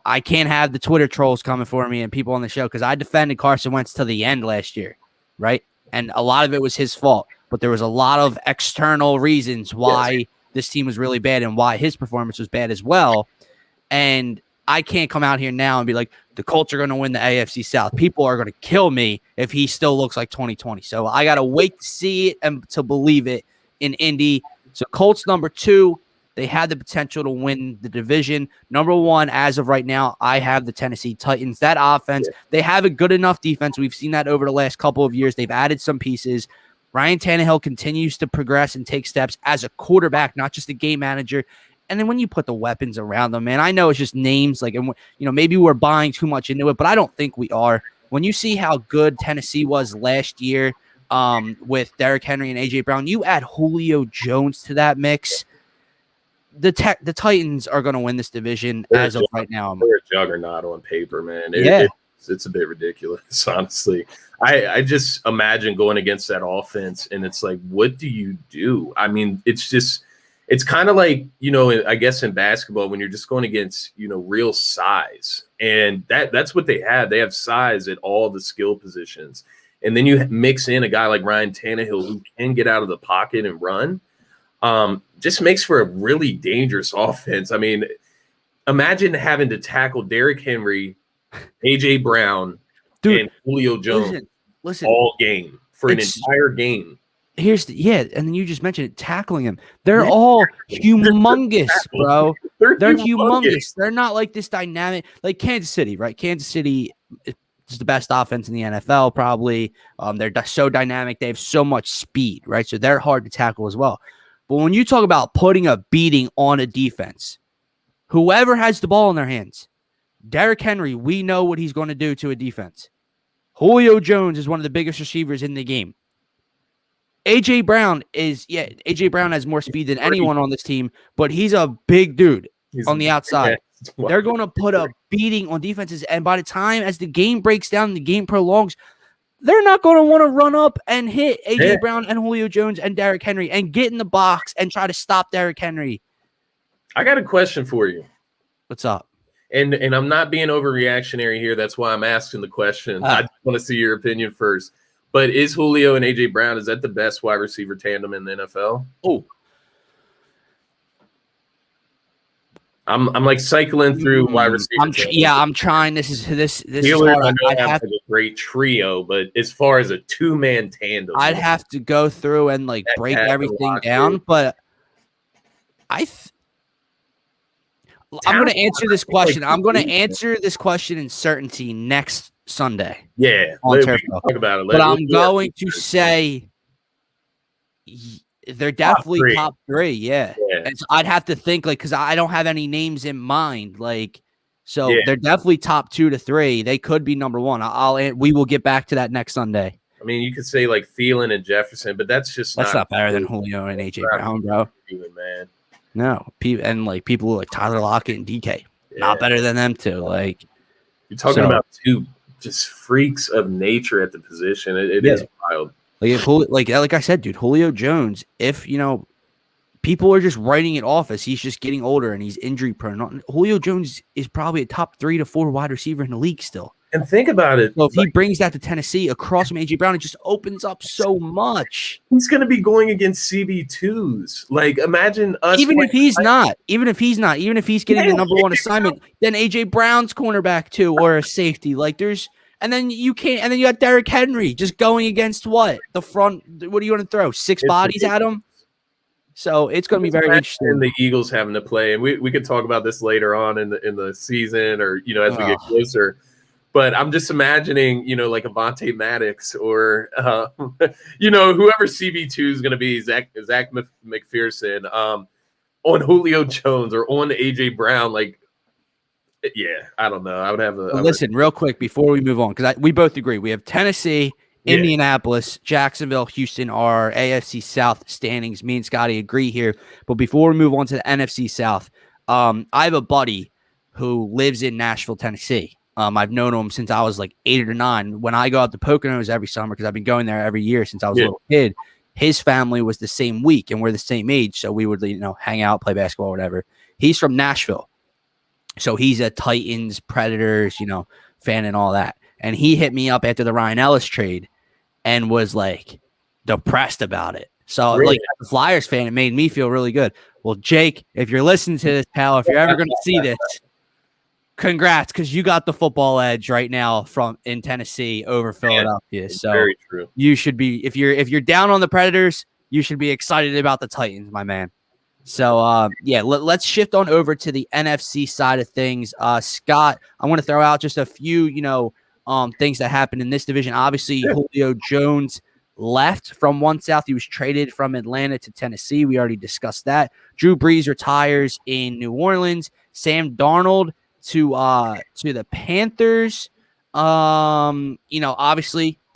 I can't have the Twitter trolls coming for me and people on the show because I defended Carson Wentz to the end last year, right? And a lot of it was his fault, but there was a lot of external reasons why this team was really bad and why his performance was bad as well. And I can't come out here now and be like, the Colts are going to win the AFC South. People are going to kill me if he still looks like 2020. So I got to wait to see it and to believe it in Indy. So Colts number 2. They had the potential to win the division. Number 1, as of right now, I have the Tennessee Titans. That offense, they have a good enough defense. We've seen that over the last couple of years. They've added some pieces. Ryan Tannehill continues to progress and take steps as a quarterback, not just a game manager. And then when you put the weapons around them, man, I know it's just names. Maybe we're buying too much into it, but I don't think we are. When you see how good Tennessee was last year with Derrick Henry and A.J. Brown, you add Julio Jones to that mix. The Titans are going to win this division as of right now. They're a juggernaut on paper, man. It's a bit ridiculous, honestly. I just imagine going against that offense, and it's like, what do you do? I mean, it's kind of like, I guess in basketball when you're just going against, real size. And that's what they have. They have size at all the skill positions. And then you mix in a guy like Ryan Tannehill who can get out of the pocket and run. Just makes for a really dangerous offense. I mean, imagine having to tackle Derrick Henry, A.J. Brown, and Julio Jones all game for an entire game. And then you just mentioned it, tackling him. They're all humongous, bro. They're humongous. They're not like this dynamic, like Kansas City, right? Kansas City is the best offense in the NFL, probably. They're so dynamic. They have so much speed, right? So they're hard to tackle as well. But when you talk about putting a beating on a defense, whoever has the ball in their hands, Derrick Henry, we know what he's going to do to a defense. Julio Jones is one of the biggest receivers in the game. A.J. Brown has more speed than anyone on this team, but he's a big dude on the outside. They're going to put a beating on defenses, and by the time as the game breaks down and the game prolongs, they're not going to want to run up and hit A.J. Brown and Julio Jones and Derrick Henry and get in the box and try to stop Derrick Henry. I got a question for you. What's up? And I'm not being overreactionary here. That's why I'm asking the question. I just want to see your opinion first. But is Julio and A.J. Brown, is that the best wide receiver tandem in the NFL? Oh. I'm like cycling through wide receivers. I'm trying. This is hard. I have a great trio, but as far as a 2-man tandem, I'd have to go through and break everything down. But I'm going to answer this question. I'm going to answer this question in certainty next Sunday. Yeah, on Turf talk about it. But I'm going to say they're definitely top three. Yeah. And so I'd have to think because I don't have any names in mind. They're definitely top 2 to 3. They could be number 1. We will get back to that next Sunday. I mean, you could say Thielen and Jefferson, but that's not better than Julio and A.J. Brown, bro. Man. No, and people like Tyler Lockett and DK, not better than them too. You're talking about 2 just freaks of nature at the position. It is wild. Like I said, dude, Julio Jones, if people are just writing it off as he's just getting older and he's injury prone, Julio Jones is probably a top 3 to 4 wide receiver in the league still. And think about it. So if he brings that to Tennessee across from A.J. Brown, it just opens up so much. He's going to be going against CB2s. Imagine us. Even if he's getting the number 1 assignment, then A.J. Brown's cornerback too, or a safety. And then you got Derrick Henry just going against the front. What are you going to throw? 6 bodies at him? So it's going to be very interesting. And the Eagles having to play, and we could talk about this later on in the season, or as we get closer. But I'm just imagining, like Avonte Maddox or whoever CB2 is going to be, Zach McPherson, on Julio Jones or on AJ Brown. Yeah, I don't know. I would have a. Listen, real quick before we move on, because we both agree we have Tennessee, Indianapolis, Jacksonville, Houston are AFC South standings. Me and Scotty agree here. But before we move on to the NFC South, I have a buddy who lives in Nashville, Tennessee. I've known him since I was like 8 or 9. When I go out to Poconos every summer, because I've been going there every year since I was a little kid, his family was the same week, and we're the same age, so we would hang out, play basketball, whatever. He's from Nashville, so he's a Titans, Predators, fan and all that. And he hit me up after the Ryan Ellis trade and was like depressed about it. So like as a Flyers fan, it made me feel really good. Well, Jake, if you're listening to this, pal, if you're ever going to see this, congrats, because you got the football edge right now in Tennessee over Philadelphia. So very true. You should be, if you're down on the Predators, you should be excited about the Titans, my man. So let's shift on over to the NFC side of things. Scott, I want to throw out just a few, things that happened in this division. Obviously, Julio Jones left from One South. He was traded from Atlanta to Tennessee. We already discussed that. Drew Brees retires in New Orleans. Sam Darnold to the Panthers. Obviously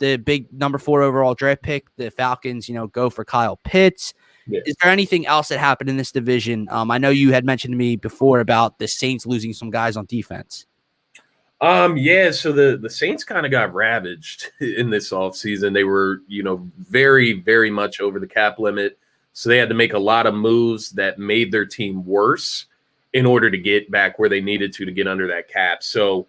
the big number 4 overall draft pick, the Falcons, go for Kyle Pitts. Yeah. Is there anything else that happened in this division? I know you had mentioned to me before about the Saints losing some guys on defense. So the Saints kind of got ravaged in this offseason. They were, very, very much over the cap limit. So they had to make a lot of moves that made their team worse in order to get back where they needed to get under that cap. So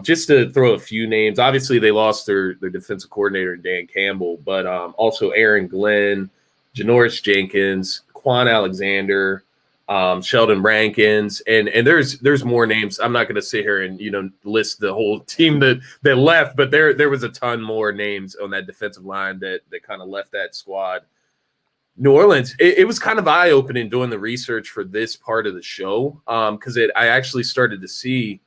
just to throw a few names, obviously they lost their defensive coordinator, Dan Campbell, but also Aaron Glenn, Janoris Jenkins, Quan Alexander, Sheldon Rankins, and there's more names. I'm not going to sit here and list the whole team that left, but there was a ton more names on that defensive line that kind of left that squad. New Orleans, it was kind of eye-opening doing the research for this part of the show, because I actually started to see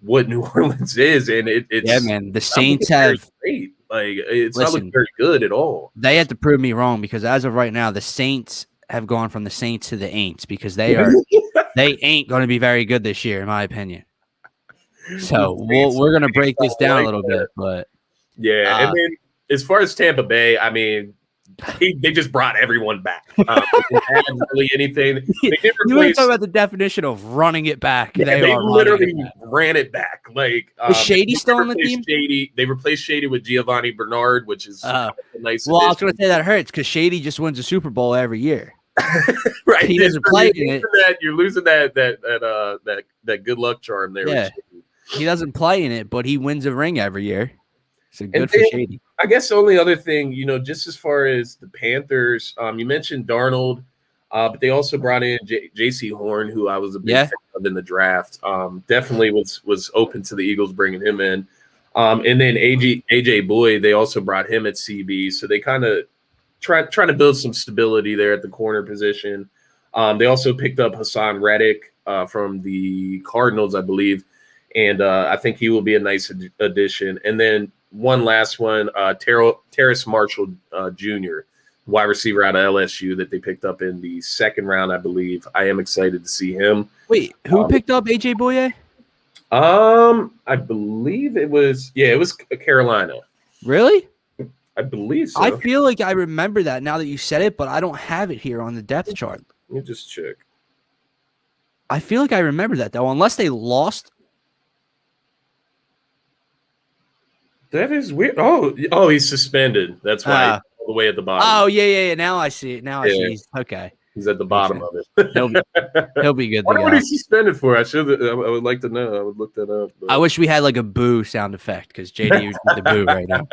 what New Orleans is, and it's man. The Saints have great. Like it's not looking very good at all. They had to prove me wrong, because as of right now, the Saints have gone from the Saints to the Aints, because they ain't going to be very good this year, in my opinion. So we're going to break this down a little bit, but and then as far as Tampa Bay, I mean, they just brought everyone back. They didn't add really anything. You want to talk about the definition of running it back? Yeah, they literally ran it back. Like was Shady still on the team? They replaced Shady with Giovanni Bernard, which is a nice. Well, I was going to say that hurts, because Shady just wins a Super Bowl every year. Right, he doesn't play in it. You're losing that good luck charm there. Yeah, he doesn't play in it, but he wins a ring every year. So good for Shady. I guess the only other thing, just as far as the Panthers, you mentioned Darnold, but they also brought in J.C. Horn, who I was a big fan of in the draft. Definitely was open to the Eagles bringing him in. And then A.J. Boyd, they also brought him at CB. So they kind of trying to build some stability there at the corner position. They also picked up Hassan Reddick from the Cardinals, I believe. And I think he will be a nice addition. And then one last one, Terrace Marshall Jr., wide receiver out of LSU that they picked up in the second round, I believe. I am excited to see him. Wait, who picked up A.J. Boye? I believe it was Carolina. Really? I believe so. I feel like I remember that now that you said it, but I don't have it here on the depth chart. Let me just check. I feel like I remember that, though, unless they lost. That is weird. Oh, he's suspended. That's why he's all the way at the bottom. Oh, yeah. Now I see it. I see. Okay. He's at the bottom of it. He'll be good. What is he suspended for? I would like to know. I would look that up. But I wish we had like a boo sound effect, because JD would the boo right now.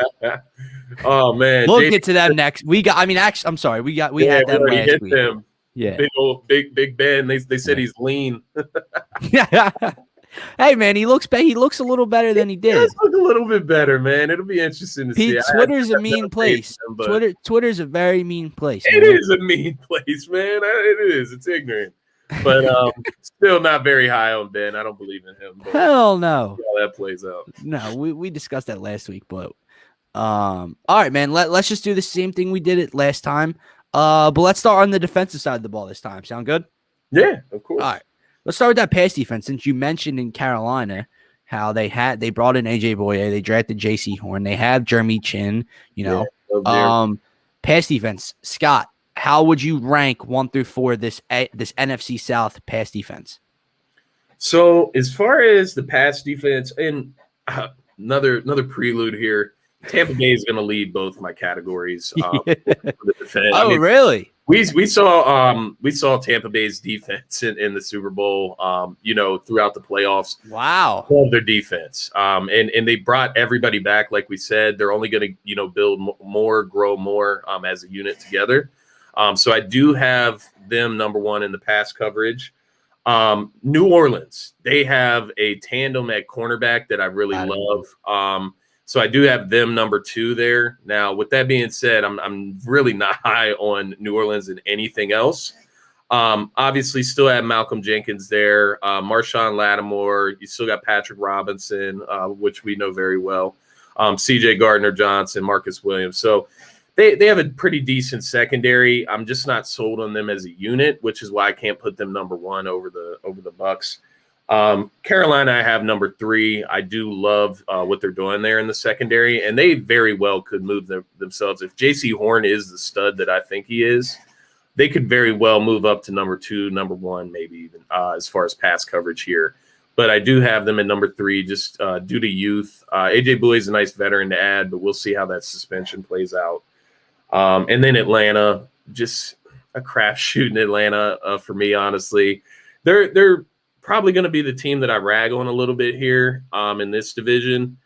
Oh man, we'll get to that next. I'm sorry. We had that last week. Them. Yeah, big Ben. They said he's lean. Yeah. Hey man, he looks a little better than he did. He does look a little bit better, man. It'll be interesting to see. Twitter's a mean place. Twitter's a very mean place. It is a mean place, man. It is. It's ignorant, but still not very high on Ben. I don't believe in him. Hell no. See how that plays out. No, we discussed that last week, but all right, man. Let's just do the same thing we did it last time. But let's start on the defensive side of the ball this time. Sound good? Yeah, of course. All right. Let's start with that pass defense. Since you mentioned in Carolina how they brought in AJ Boye, they drafted JC Horn, they have Jeremy Chin, pass defense. Scott, how would you rank 1 through 4 this NFC South pass defense? So as far as the pass defense, and another prelude here, Tampa Bay is going to lead both my categories. For the defense. Oh, really? We saw Tampa Bay's defense in the Super Bowl, throughout the playoffs. Wow. Love their defense. And they brought everybody back. Like we said, they're only going to, build more, grow more, as a unit together. So I do have them number 1 in the pass coverage. New Orleans, they have a tandem at cornerback that I really love. So I do have them number 2 there. Now, with that being said, I'm really not high on New Orleans and anything else. Obviously, still have Malcolm Jenkins there, Marshawn Lattimore. You still got Patrick Robinson, which we know very well. C.J. Gardner-Johnson, Marcus Williams. So they have a pretty decent secondary. I'm just not sold on them as a unit, which is why I can't put them number 1 over the Bucs. Carolina, I have number 3. I do love what they're doing there in the secondary, and they very well could move themselves. If JC Horn is the stud that I think he is, they could very well move up to number 2, number 1, maybe even as far as pass coverage here. But I do have them at number 3 just due to youth. AJ Bowie is a nice veteran to add, but we'll see how that suspension plays out. And then Atlanta, just a crapshoot in Atlanta for me, honestly. They're probably going to be the team that I rag on a little bit here in this division,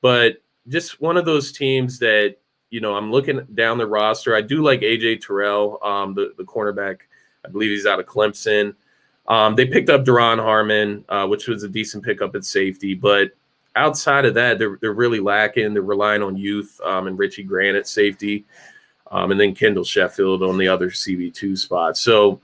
but just one of those teams that, I'm looking down the roster. I do like AJ Terrell, the cornerback. I believe he's out of Clemson. They picked up Deron Harmon, which was a decent pickup at safety, but outside of that, they're really lacking. They're relying on youth and Richie Grant at safety, and then Kendall Sheffield on the other CB2 spot. So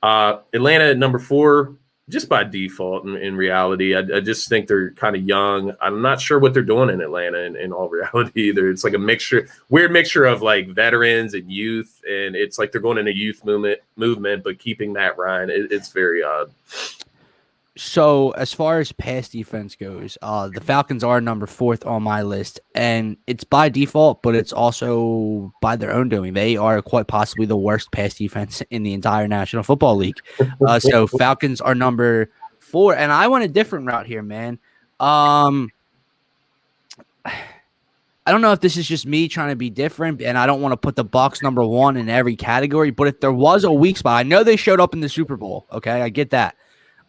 Atlanta at number 4, just by default in reality. I just think they're kind of young. I'm not sure what they're doing in Atlanta in all reality either. It's like a weird mixture of like veterans and youth, and it's like they're going in a youth movement, but keeping Matt Ryan. It's very odd. So as far as pass defense goes, the Falcons are number 4th on my list, and it's by default, but it's also by their own doing. They are quite possibly the worst pass defense in the entire National Football League. So Falcons are number 4, and I went a different route here, man. I don't know if this is just me trying to be different, and I don't want to put the Bucs number 1 in every category, but if there was a weak spot, I know they showed up in the Super Bowl, okay? I get that.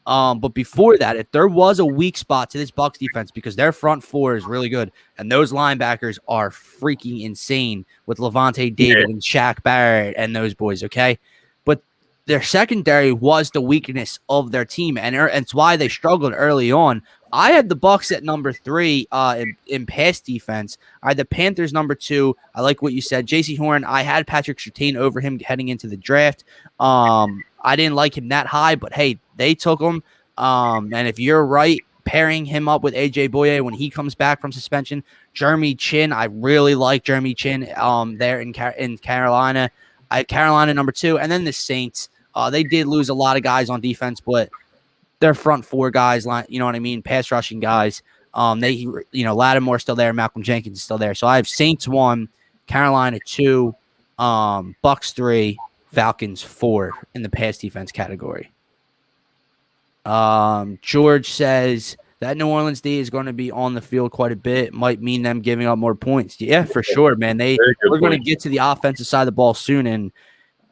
But before that, if there was a weak spot to this Bucs defense, because their front 4 is really good, and those linebackers are freaking insane with Levante David and Shaq Barrett and those boys, okay? But their secondary was the weakness of their team, and it's why they struggled early on. I had the Bucs at number 3 in pass defense. I had the Panthers number 2. I like what you said. JC Horn, I had Patrick Surtain over him heading into the draft. I didn't like him that high, but hey, they took him. And if you're right, pairing him up with AJ Boye when he comes back from suspension, Jeremy Chin, I really like Jeremy Chin there in Carolina. I had Carolina number 2, and then the Saints. They did lose a lot of guys on defense, but their front 4 guys, you know what I mean, pass rushing guys. Lattimore still there, Malcolm Jenkins is still there. So I have Saints 1, Carolina 2, Bucs 3, Falcons 4 in the pass defense category. George says that New Orleans D is going to be on the field quite a bit. Might mean them giving up more points. Yeah, for sure, man. We're going to get to the offensive side of the ball soon, and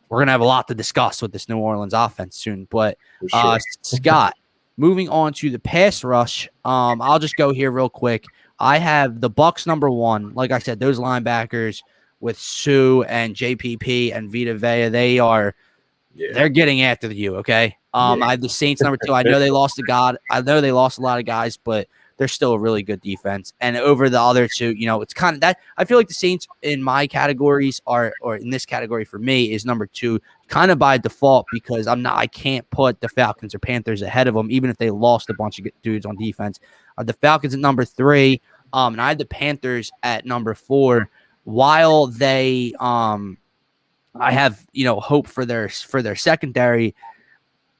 we're going to have a lot to discuss with this New Orleans offense soon. But sure. Scott, moving on to the pass rush, I'll just go here real quick. I have the Bucs number 1. Like I said, those linebackers with Sue and JPP and Vita Vea, they're getting after you, okay? I have the Saints number 2. I know they lost a lot of guys, but they're still a really good defense. And over the other 2, it's kind of that. I feel like the Saints in my categories or in this category for me is number 2, kind of by default, because I can't put the Falcons or Panthers ahead of them, even if they lost a bunch of dudes on defense. The Falcons at number 3, and I had the Panthers at number 4. While they, I have hope for their secondary.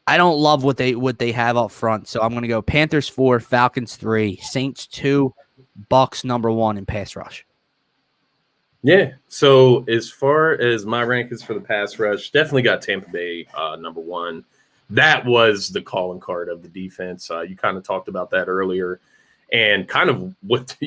I don't love what they have up front, so I'm going to go Panthers 4, Falcons 3, Saints 2, Bucks number 1 in pass rush. Yeah. So as far as my rankings for the pass rush, definitely got Tampa Bay number 1. That was the calling card of the defense. You kind of talked about that earlier, and kind of what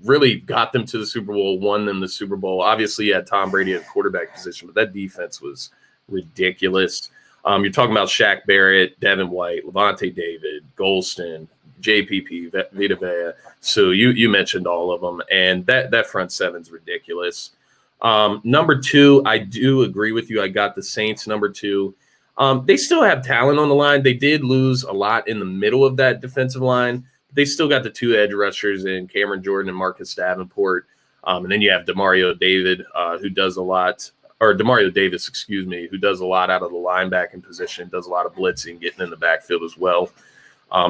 really got them to the Super Bowl, won them the Super Bowl. Obviously, you had Tom Brady at quarterback position, but that defense was ridiculous. You're talking about Shaq Barrett, Devin White, Levante David, Golston, JPP, Vita Vea. So you mentioned all of them, and that front seven's ridiculous. Number 2, I do agree with you. I got the Saints number 2. They still have talent on the line. They did lose a lot in the middle of that defensive line. They still got the 2 edge rushers in Cameron Jordan and Marcus Davenport. And then you have Demario David, who does a lot, or Demario Davis, excuse me, who does a lot out of the linebacking position, does a lot of blitzing, getting in the backfield as well.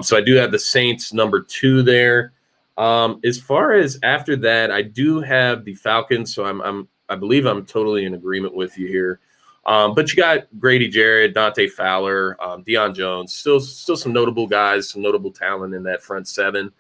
So I do have the Saints number 2 there. As far as after that, I do have the Falcons. So I believe I'm totally in agreement with you here. But you got Grady Jarrett, Dante Fowler, Deion Jones, still some notable guys, some notable talent in that front seven.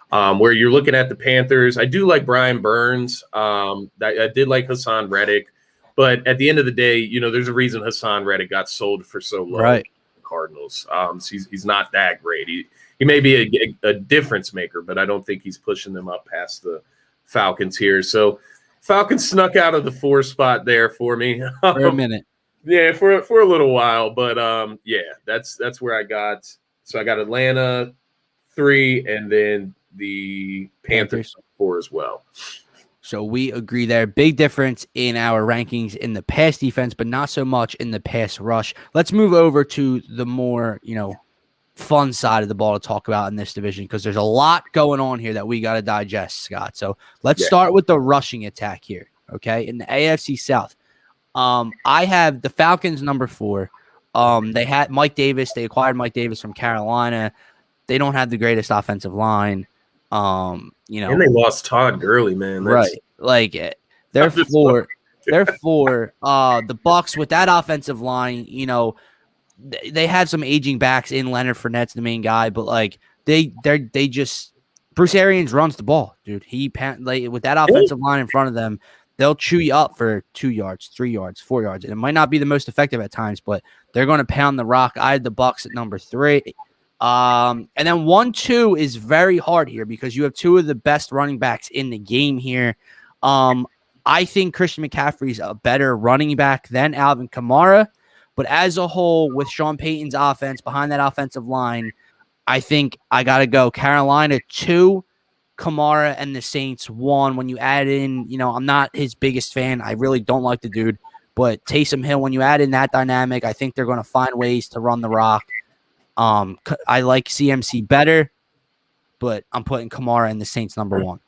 Where you're looking at the Panthers, I do like Brian Burns. I did like Hassan Reddick, but at the end of the day, there's a reason Hassan Reddick got sold for so low. Right. Cardinals. So he's not that great. He may be a difference maker, but I don't think he's pushing them up past the Falcons here. So Falcons snuck out of the 4 spot there for me for a minute. Yeah, for a little while, but yeah, that's where I got. So I got Atlanta 3, and then the Panthers 4 as well. So we agree there. Big difference in our rankings in the pass defense, but not so much in the pass rush. Let's move over to the more, fun side of the ball to talk about in this division, because there's a lot going on here that we got to digest, Scott. So let's start with the rushing attack here, okay? In the AFC South, I have the Falcons number 4. They had Mike Davis. They acquired Mike Davis from Carolina. They don't have the greatest offensive line. And they lost Todd Gurley, man. Right. Like therefore, the Bucks with that offensive line, they have some aging backs in Leonard Fournette's the main guy, but they just Bruce Arians runs the ball, dude. With that offensive line in front of them, they'll chew you up for 2 yards, 3 yards, 4 yards. And it might not be the most effective at times, but they're going to pound the rock. I had the Bucks at number 3. And then 1-2 is very hard here because you have 2 of the best running backs in the game here. I think Christian McCaffrey's a better running back than Alvin Kamara, but as a whole, with Sean Payton's offense behind that offensive line, I think I got to go Carolina 2, Kamara and the Saints 1. When you add in, I'm not his biggest fan. I really don't like the dude, but Taysom Hill, when you add in that dynamic, I think they're going to find ways to run the rock. I like CMC better, but I'm putting Kamara and the Saints number 1.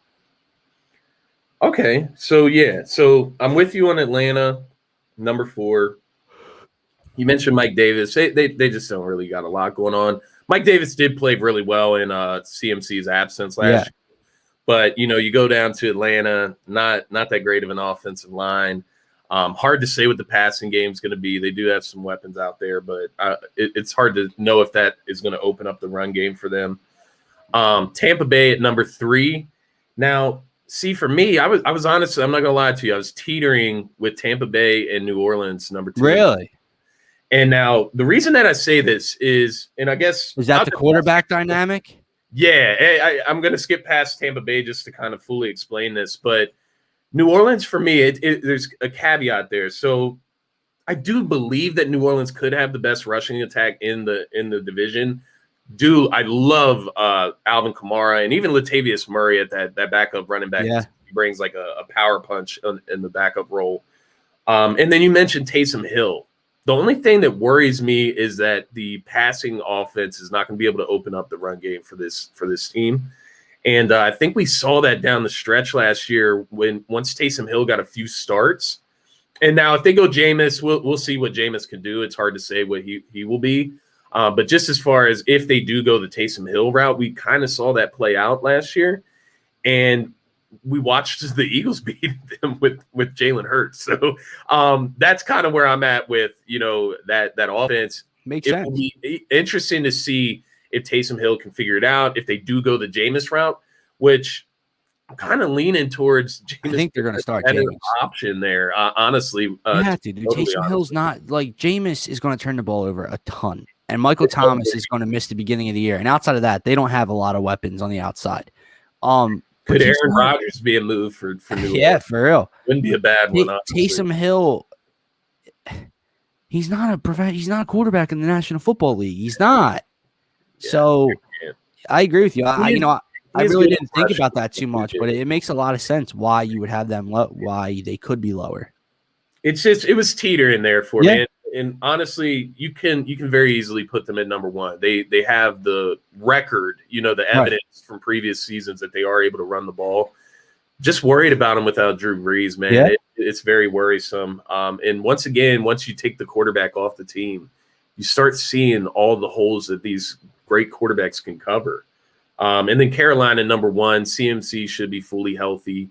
Okay, so I'm with you on Atlanta, number 4. You mentioned Mike Davis. They just don't really got a lot going on. Mike Davis did play really well in CMC's absence last year, but you go down to Atlanta, not that great of an offensive line. Hard to say what the passing game is going to be. They do have some weapons out there, but it's hard to know if that is going to open up the run game for them. Tampa Bay at number 3. Now, see, for me, I was honest. I'm not going to lie to you. I was teetering with Tampa Bay and New Orleans number 2. Really? And now the reason that I say this is, and I guess is that the quarterback dynamic? Yeah, I'm going to skip past Tampa Bay just to kind of fully explain this, but New Orleans, for me, there's a caveat there. So I do believe that New Orleans could have the best rushing attack in the division. I love Alvin Kamara and even Latavius Murray at that backup running back. Yeah. He brings like a power punch in the backup role. And then you mentioned Taysom Hill. The only thing that worries me is that the passing offense is not going to be able to open up the run game for this team. And I think we saw that down the stretch last year once Taysom Hill got a few starts. And now if they go Jameis, we'll see what Jameis can do. It's hard to say what he will be. But just as far as if they do go the Taysom Hill route, we kind of saw that play out last year. And we watched the Eagles beat them with Jalen Hurts. So that's kind of where I'm at with, that offense. Makes It sense. will be interesting to see if Taysom Hill can figure it out, if they do go the Jameis route, which I'm kind of leaning towards Jameis. I think they're going to start better Jameis. option there, honestly. You have to, dude. Totally Taysom Hill's not like Jameis is going to turn the ball over a ton, and Michael Thomas is going to miss the beginning of the year. And outside of that, they don't have a lot of weapons on the outside. Could Aaron Rodgers be a move for New yeah, Orleans? For real. Wouldn't be a bad one. Taysom Hill, he's not a quarterback in the National Football League. He's not. Yeah, so I agree with you. I really didn't think about that too much, but it makes a lot of sense why you would have them why they could be lower. It's just it was teetering there for me. And honestly, you can very easily put them at number one. They have the record, the evidence from previous seasons that they are able to run the ball. Just worried about them without Drew Brees, man. Yeah. It's very worrisome. And once again, once you take the quarterback off the team, you start seeing all the holes that these great quarterbacks can cover. And then Carolina, number one, CMC should be fully healthy.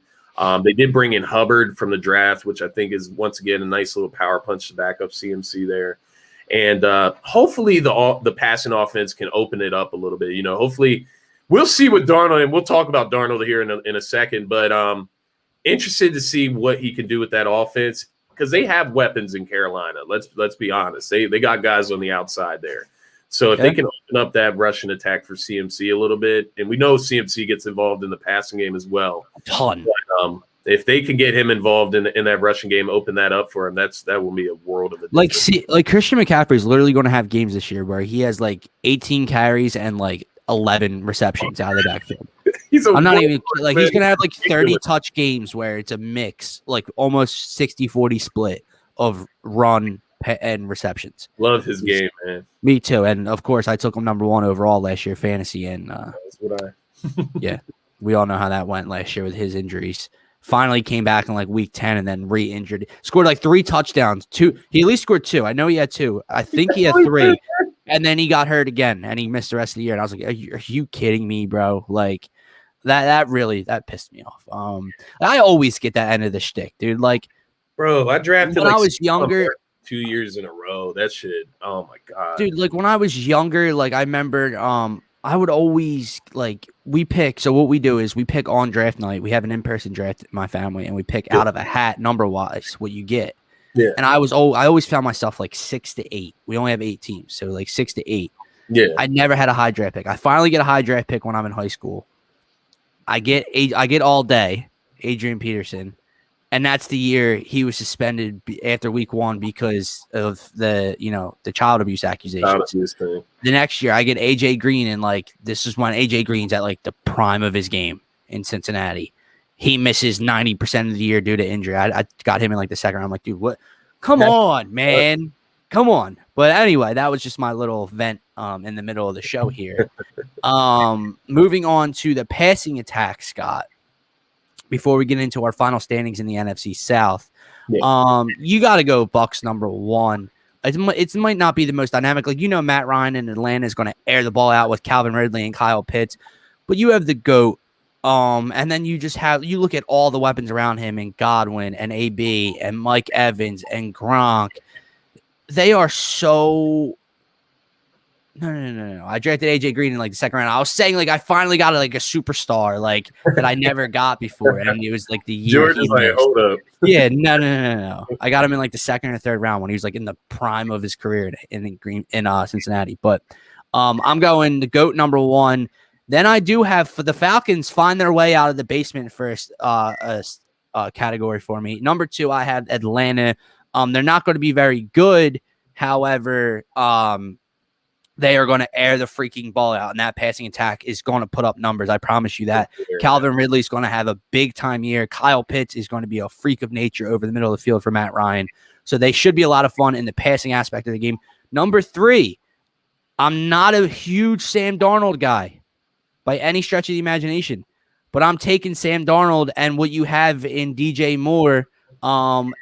They did bring in Hubbard from the draft, which I think is, once again, a nice little power punch to back up CMC there. And hopefully the passing offense can open it up a little bit. Hopefully we'll see what Darnold, and we'll talk about Darnold here in a second, but interested to see what he can do with that offense because they have weapons in Carolina. Let's be honest. They got guys on the outside there. So if they can open up that rushing attack for CMC a little bit, and we know CMC gets involved in the passing game as well. A ton. But, if they can get him involved in that rushing game, open that up for him, that will be a world of a difference. Like Christian McCaffrey is literally going to have games this year where he has like 18 carries and like 11 receptions out of the backfield. He's going to have like 30 touch games where it's a mix, like almost 60-40 split of run and receptions. Love his game, man. Me too. And of course, I took him number one overall last year fantasy. And that's what yeah, we all know how that went last year with his injuries. Finally came back in like week 10 and then re-injured. Scored like 3 touchdowns. He at least scored 2. I know he had 2. I think he had 3. And then he got hurt again and he missed the rest of the year. And I was like, are you kidding me, bro? Like that pissed me off. I always get that end of the shtick, dude. Like, bro, I drafted when I was younger. 2 years in a row. That shit. Oh my god, dude. Like when I was younger, like I remember, I would always we pick. So what we do is we pick on draft night. We have an in-person draft in my family, and we pick out of a hat number wise what you get. Yeah. And I always found myself like 6 to 8. We only have 8 teams, so like 6 to 8. Yeah. I never had a high draft pick. I finally get a high draft pick when I'm in high school. I get all day Adrian Peterson. And that's the year he was suspended after week 1 because of the child abuse accusations. The next year, I get AJ Green, and this is when AJ Green's at the prime of his game in Cincinnati. He misses 90% of the year due to injury. I got him in the second round. I'm like, dude, what? Come on, man, come on. But anyway, that was just my little vent in the middle of the show here. Moving on to the passing attack, Scott. Before we get into our final standings in the NFC South, you got to go Bucs number 1. It might not be the most dynamic. Matt Ryan in Atlanta is going to air the ball out with Calvin Ridley and Kyle Pitts, but you have the GOAT. And then you look at all the weapons around him and Godwin and AB and Mike Evans and Gronk. They are so... No. I drafted AJ Green in the second round. I was saying I finally got a superstar that I never got before, and it was the year. Jordan's hold up. Yeah, no. I got him in the second or third round when he was in the prime of his career in Cincinnati. But I'm going the GOAT number 1. Then I do have the Falcons find their way out of the basement first category for me. Number 2, I have Atlanta. They're not going to be very good, however. They are going to air the freaking ball out, and that passing attack is going to put up numbers. I promise you that. Calvin Ridley is going to have a big-time year. Kyle Pitts is going to be a freak of nature over the middle of the field for Matt Ryan. So they should be a lot of fun in the passing aspect of the game. Number 3, I'm not a huge Sam Darnold guy by any stretch of the imagination, but I'm taking Sam Darnold and what you have in DJ Moore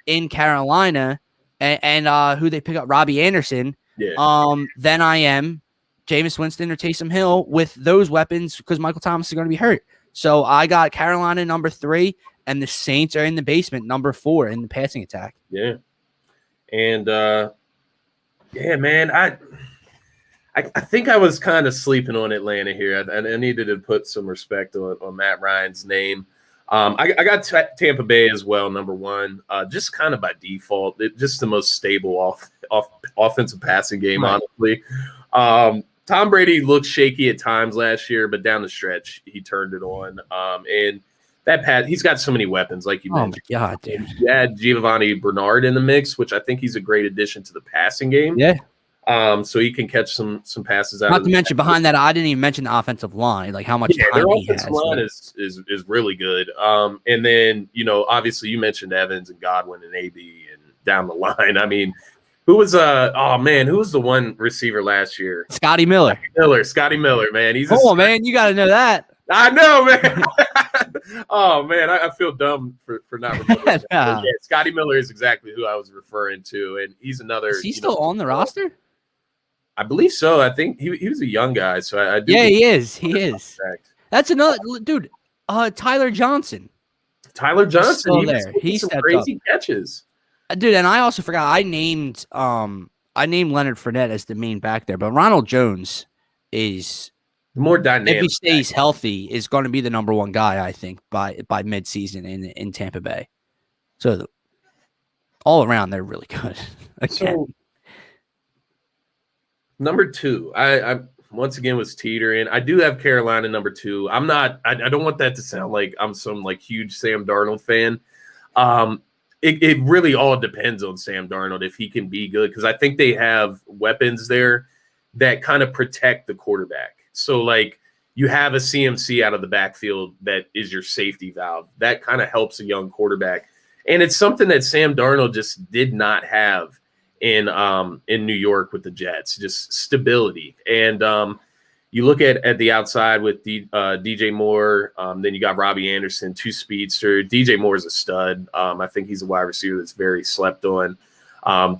in Carolina and who they pick up, Robbie Anderson. Yeah. Then I am Jameis Winston or Taysom Hill with those weapons because Michael Thomas is going to be hurt. So I got Carolina number 3, and the Saints are in the basement number 4 in the passing attack. Yeah. And Yeah, man. I think I was kind of sleeping on Atlanta here. I needed to put some respect on Matt Ryan's name. I got Tampa Bay as well, number one, just kind of by default. Just the most stable offensive passing game, Right. honestly. Tom Brady looked shaky at times last year, but down the stretch, he turned it on. And that he's got so many weapons, like you mentioned. Oh, my God, dude. You add Giovanni Bernard in the mix, which I think he's a great addition to the passing game. Yeah. So he can catch some passes out. Not to mention behind that, I didn't even mention the offensive line, like how much time their he offensive has. line is really good. And then obviously you mentioned Evans and Godwin and AB and down the line. I mean, who was who was the one receiver last year? Scotty Miller. Scotty Miller, man. He's man, you got to know that. I know, man. Oh man, I feel dumb for not remembering. Yeah, Scotty Miller is exactly who I was referring to, and he's another. Is he still on the roster? I believe so. I think he was a young guy, so I do. Yeah, he is. He is. That's another dude. Tyler Johnson. Tyler Johnson. Still there. He's some crazy catches. Dude, and I also forgot I named Leonard Fournette as the main back there, but Ronald Jones is more dynamic. If he stays healthy, is going to be the number one guy, I think, by midseason in Tampa Bay. So all around, they're really good. So number two, I once again was teetering. I do have Carolina number two. I'm not. I don't want that to sound like I'm some huge Sam Darnold fan. It really all depends on Sam Darnold if he can be good, because I think they have weapons there that kind of protect the quarterback. So you have a CMC out of the backfield that is your safety valve. That kind of helps a young quarterback. And it's something that Sam Darnold just did not have in New York with the Jets, just stability. And you look at the outside with DJ Moore, then you got Robbie Anderson, two speedster. DJ Moore is a stud. I think he's a wide receiver that's very slept on.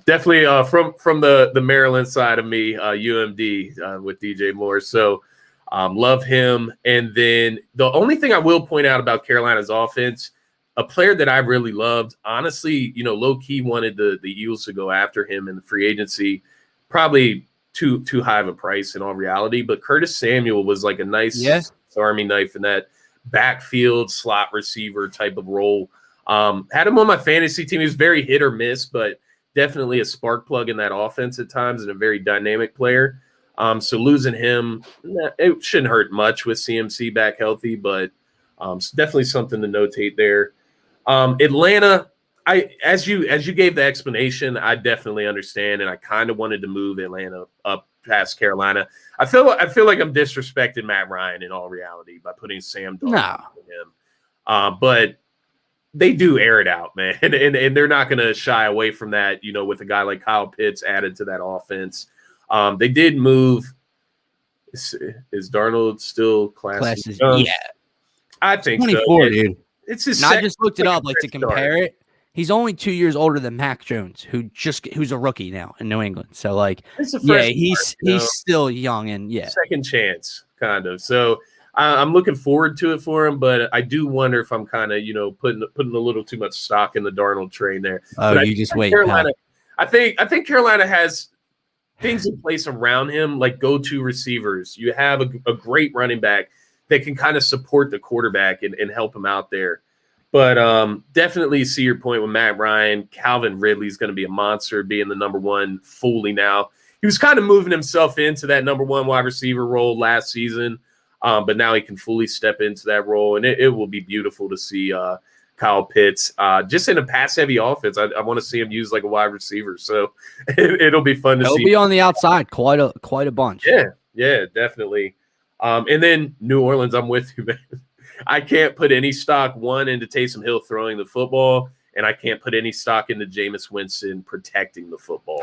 Definitely from the Maryland side of me, UMD with DJ Moore. So love him. And then the only thing I will point out about Carolina's offense, a player that I really loved, honestly, low-key wanted the Eagles to go after him in the free agency, probably too high of a price in all reality. But Curtis Samuel was a nice Army knife in that backfield slot receiver type of role. Had him on my fantasy team. He was very hit or miss, but definitely a spark plug in that offense at times and a very dynamic player. So losing him, it shouldn't hurt much with CMC back healthy, but definitely something to notate there. Atlanta, as you gave the explanation, I definitely understand, and I kind of wanted to move Atlanta up past Carolina. I feel like I'm disrespecting Matt Ryan in all reality by putting Sam Darnold in him. But they do air it out, man, and they're not going to shy away from that. With a guy like Kyle Pitts added to that offense, they did move. Is Darnold still classes? Yeah, I think 24, so. dude. It's his. I just looked it up, to compare it. He's only 2 years older than Mac Jones, who's a rookie now in New England. So he's still young and second chance kind of. So I'm looking forward to it for him, but I do wonder if I'm kind of putting a little too much stock in the Darnold train there. Oh, but you just wait. Carolina, I think Carolina has things in place around him, like go-to receivers. You have a great running back that can kind of support the quarterback and help him out there. But definitely see your point with Matt Ryan. Calvin Ridley's going to be a monster, being the number one fully now. He was kind of moving himself into that number one wide receiver role last season, but now he can fully step into that role, and it will be beautiful to see Kyle Pitts just in a pass-heavy offense. I want to see him used like a wide receiver, so it'll be fun to see. He'll be on the outside quite a bunch. Yeah, definitely. And then New Orleans, I'm with you, man. I can't put any stock, into Taysom Hill throwing the football, and I can't put any stock into Jameis Winston protecting the football.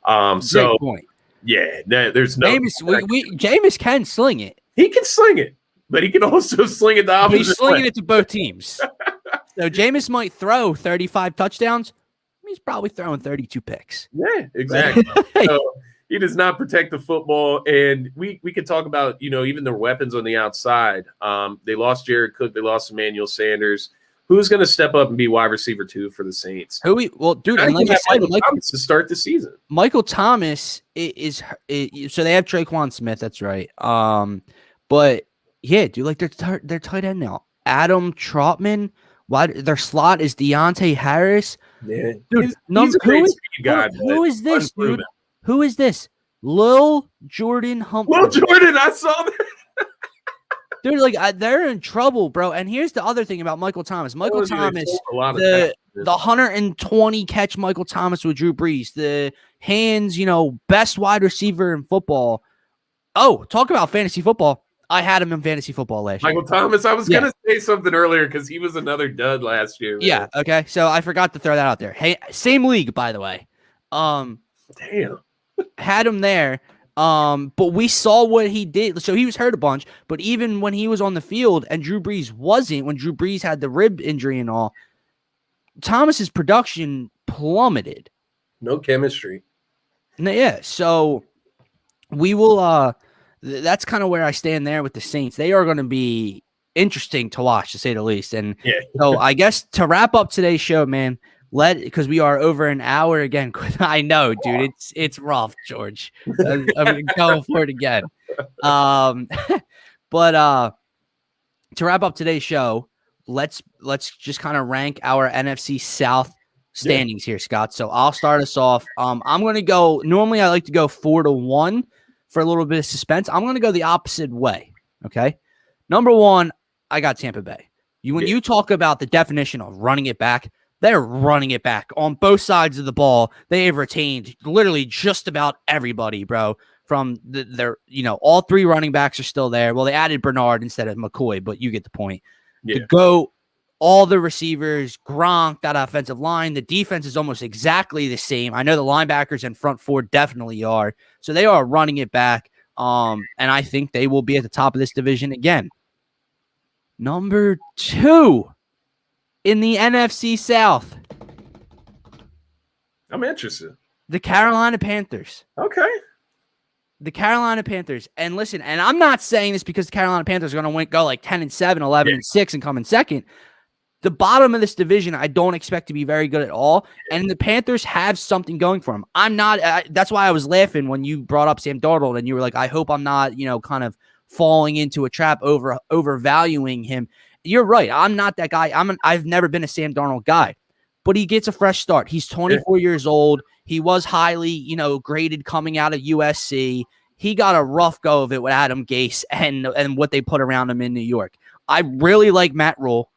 Great point. Yeah, there's no. Jameis can sling it. He can sling it, but he can also sling it the opposite way. He's slinging it to both teams. So Jameis might throw 35 touchdowns. He's probably throwing 32 picks. Yeah, exactly. So he does not protect the football, and we could talk about even their weapons on the outside. They lost Jared Cook, they lost Emmanuel Sanders, who's going to step up and be wide receiver 2 for the Saints? Dude, and like I said, Michael Thomas to start the season. Michael Thomas is so they have Traquan Smith. That's right. But yeah, dude, like they're tight end now. Adam Trautman. Why their slot is Deontay Harris? Yeah, dude. He's a great speed guy. Who is this, dude? Who is this? Lil Jordan Humphrey. Lil Jordan, I saw that. Dude, like they're in trouble, bro. And here's the other thing about Michael Thomas. Michael Thomas, the 120 catch Michael Thomas with Drew Brees, the hands, best wide receiver in football. Oh, talk about fantasy football. I had him in fantasy football last year. Michael Thomas, I was going to say something earlier because he was another dud last year. Man. Yeah, okay. So I forgot to throw that out there. Hey, same league, by the way. Damn. Had him there. But we saw what he did. So he was hurt a bunch, but even when he was on the field and Drew Brees wasn't, when Drew Brees had the rib injury and all, Thomas's production plummeted. No chemistry. Yeah. So we will, that's kind of where I stand there with the Saints. They are going to be interesting to watch, to say the least. And so I guess to wrap up today's show, man, because we are over an hour again. I know, dude, it's rough, George. I'm going for it again. But to wrap up today's show, let's just kind of rank our NFC South standings here, Scott. So I'll start us off. I'm going to go. Normally, I like to go 4-1 for a little bit of suspense. I'm going to go the opposite way. Okay, number 1, I got Tampa Bay. When you talk about the definition of running it back. They're running it back on both sides of the ball. They have retained literally just about everybody, bro. From their, all 3 running backs are still there. Well, they added Bernard instead of McCoy, but you get the point. Yeah. The GOAT, all the receivers, Gronk, that offensive line. The defense is almost exactly the same. I know the linebackers and front 4 definitely are. So they are running it back. And I think they will be at the top of this division again. Number 2. In the NFC South. I'm interested. The Carolina Panthers. Okay. The Carolina Panthers. And listen, and I'm not saying this because the Carolina Panthers are going to go like 10-7, 11-6, and come in second. The bottom of this division, I don't expect to be very good at all. And the Panthers have something going for them. I'm not. That's why I was laughing when you brought up Sam Darnold and you were like, I hope I'm not, kind of falling into a trap overvaluing him. You're right. I'm not that guy. I've never been a Sam Darnold guy, but he gets a fresh start. He's 24 years old. He was highly, graded coming out of USC. He got a rough go of it with Adam Gase and what they put around him in New York. I really like Matt Rule.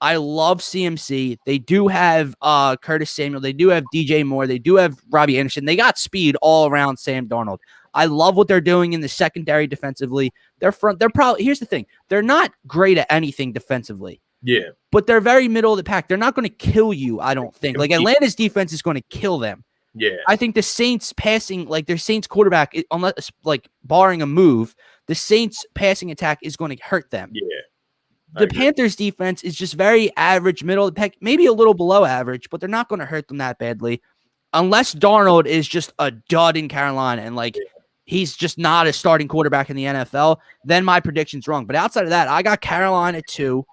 I love CMC. They do have Curtis Samuel. They do have DJ Moore. They do have Robbie Anderson. They got speed all around Sam Darnold. I love what they're doing in the secondary defensively. They're probably, here's the thing. They're not great at anything defensively. Yeah. But they're very middle of the pack. They're not going to kill you, I don't think. Like Atlanta's defense is going to kill them. Yeah. I think the Saints passing, like their Saints quarterback, unless like barring a move, the Saints passing attack is going to hurt them. Yeah. The Panthers defense is just very average, middle of the pack, maybe a little below average, but they're not going to hurt them that badly. Unless Darnold is just a dud in Carolina and he's just not a starting quarterback in the NFL, then my prediction's wrong. But outside of that, I got Carolina 2.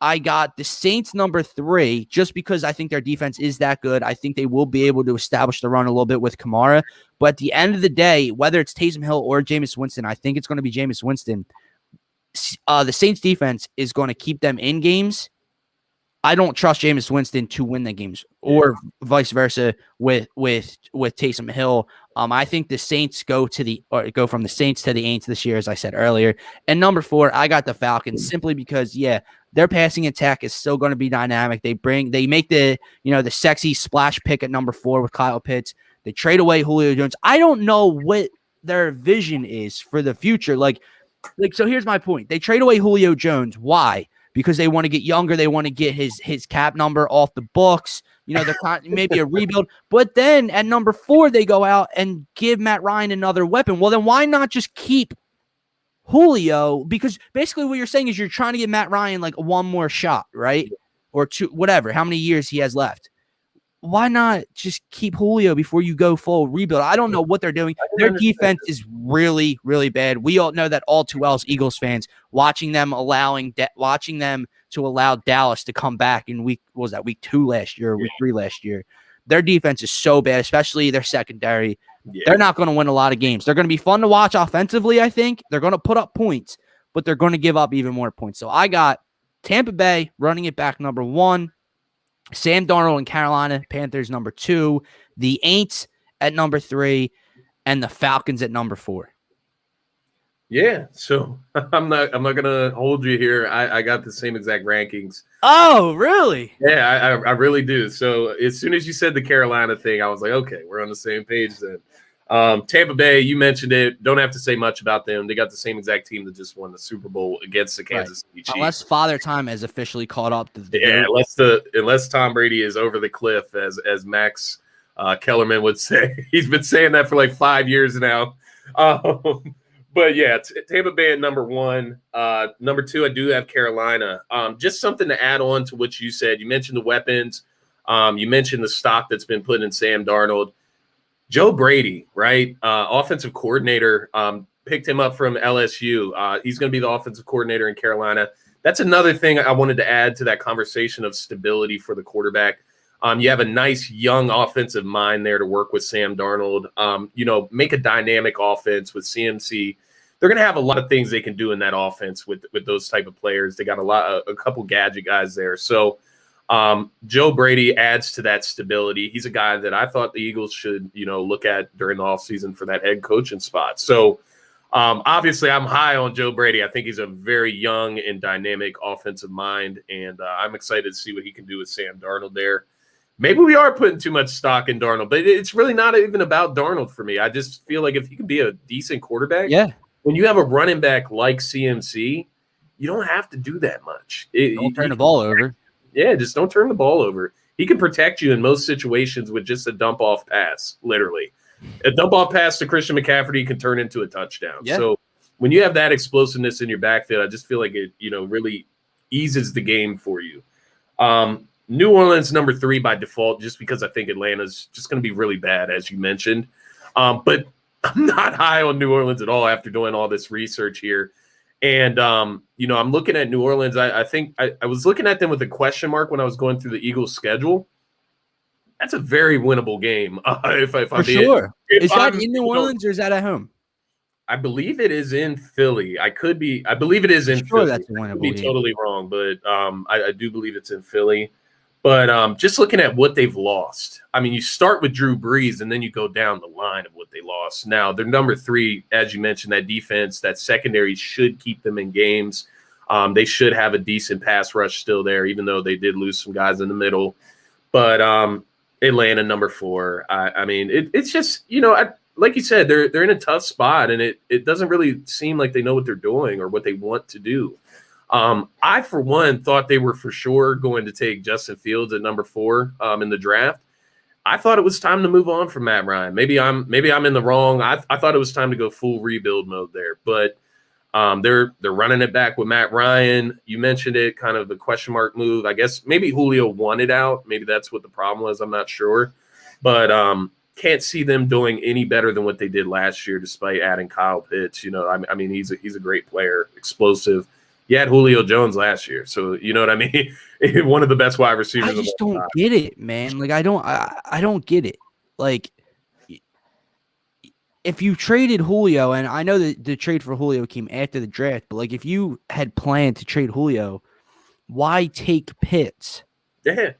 I got the Saints number 3, just because I think their defense is that good. I think they will be able to establish the run a little bit with Kamara. But at the end of the day, whether it's Taysom Hill or Jameis Winston, I think it's going to be Jameis Winston. The Saints defense is going to keep them in games. I don't trust Jameis Winston to win the games, or vice versa with Taysom Hill. I think the Saints go from the Saints to the Aints this year, as I said earlier. And number 4, I got the Falcons simply because, their passing attack is still going to be dynamic. They make the sexy splash pick at number 4 with Kyle Pitts. They trade away Julio Jones. I don't know what their vision is for the future. So here's my point. They trade away Julio Jones. Why? Because they want to get younger. They want to get his cap number off the books. They're maybe a rebuild. But then at number 4, they go out and give Matt Ryan another weapon. Well, then why not just keep Julio? Because basically what you're saying is you're trying to give Matt Ryan like one more shot, right? Or 2, whatever, how many years he has left. why not just keep Julio before you go full rebuild? I don't know what they're doing. Their defense is really, really bad. We all know that all too well as Eagles fans, watching them to allow Dallas to come back in week 2 last year or week 3 last year. Their defense is so bad, especially their secondary. Yeah. They're not going to win a lot of games. They're going to be fun to watch offensively, I think. They're going to put up points, but they're going to give up even more points. So I got Tampa Bay running it back number 1. Sam Darnold and Carolina Panthers number 2, the Aints at number 3, and the Falcons at number 4. Yeah, so I'm not gonna hold you here. I got the same exact rankings. Oh, really? Yeah, I really do. So as soon as you said the Carolina thing, I was like, okay, we're on the same page then. Tampa Bay, you mentioned it. Don't have to say much about them. They got the same exact team that just won the Super Bowl against the Kansas City Chiefs. Unless Father Time has officially caught up to unless Tom Brady is over the cliff, as Max Kellerman would say. He's been saying that for like 5 years now. But yeah, Tampa Bay at number 1. Number 2, I do have Carolina. Just something to add on to what you said. You mentioned the weapons. You mentioned the stock that's been put in Sam Darnold. Joe Brady, right? Offensive coordinator, picked him up from LSU. He's going to be the offensive coordinator in Carolina. That's another thing I wanted to add to that conversation of stability for the quarterback. You have a nice young offensive mind there to work with Sam Darnold. Make a dynamic offense with CMC. They're going to have a lot of things they can do in that offense with those type of players. They got a couple gadget guys there. So Joe Brady adds to that stability. He's a guy that I thought the Eagles should, look at during the offseason for that head coaching spot. So obviously I'm high on Joe Brady. I think he's a very young and dynamic offensive mind, and I'm excited to see what he can do with Sam Darnold there. Maybe we are putting too much stock in Darnold, but it's really not even about Darnold for me. I just feel like if he can be a decent quarterback, when you have a running back like CMC, you don't have to do that much. Don't turn the ball over. Yeah, just don't turn the ball over. He can protect you in most situations with just a dump-off pass, literally. A dump-off pass to Christian McCaffrey can turn into a touchdown. Yeah. So when you have that explosiveness in your backfield, I just feel like it, really eases the game for you. New Orleans number 3 by default, just because I think Atlanta's just going to be really bad, as you mentioned. But I'm not high on New Orleans at all after doing all this research here. And, I'm looking at New Orleans. I think I was looking at them with a question mark when I was going through the Eagles schedule. That's a very winnable game. For sure. Is that in New Orleans or is that at home? I believe it is in Philly. I believe it is in Philly. That's a winnable I could be totally wrong, but I do believe it's in Philly. But just looking at what they've lost, I mean, you start with Drew Brees and then you go down the line of what they lost. Now, they're number 3, as you mentioned, that defense, that secondary should keep them in games. They should have a decent pass rush still there, even though they did lose some guys in the middle. But Atlanta, number 4. I mean, it's just, like you said, they're in a tough spot, and it doesn't really seem like they know what they're doing or what they want to do. I, for one, thought they were for sure going to take Justin Fields at number 4 in the draft. I thought it was time to move on from Matt Ryan. Maybe I'm in the wrong. I thought it was time to go full rebuild mode there. But they're running it back with Matt Ryan. You mentioned it, kind of the question mark move. I guess maybe Julio wanted out. Maybe that's what the problem was. I'm not sure. But can't see them doing any better than what they did last year, despite adding Kyle Pitts. I mean, he's a great player, explosive. You had Julio Jones last year, so you know what I mean? One of the best wide receivers. I just don't get it, man. Like, I don't get it. Like, if you traded Julio, and I know that the trade for Julio came after the draft, but like, if you had planned to trade Julio, why take Pitts? Yeah,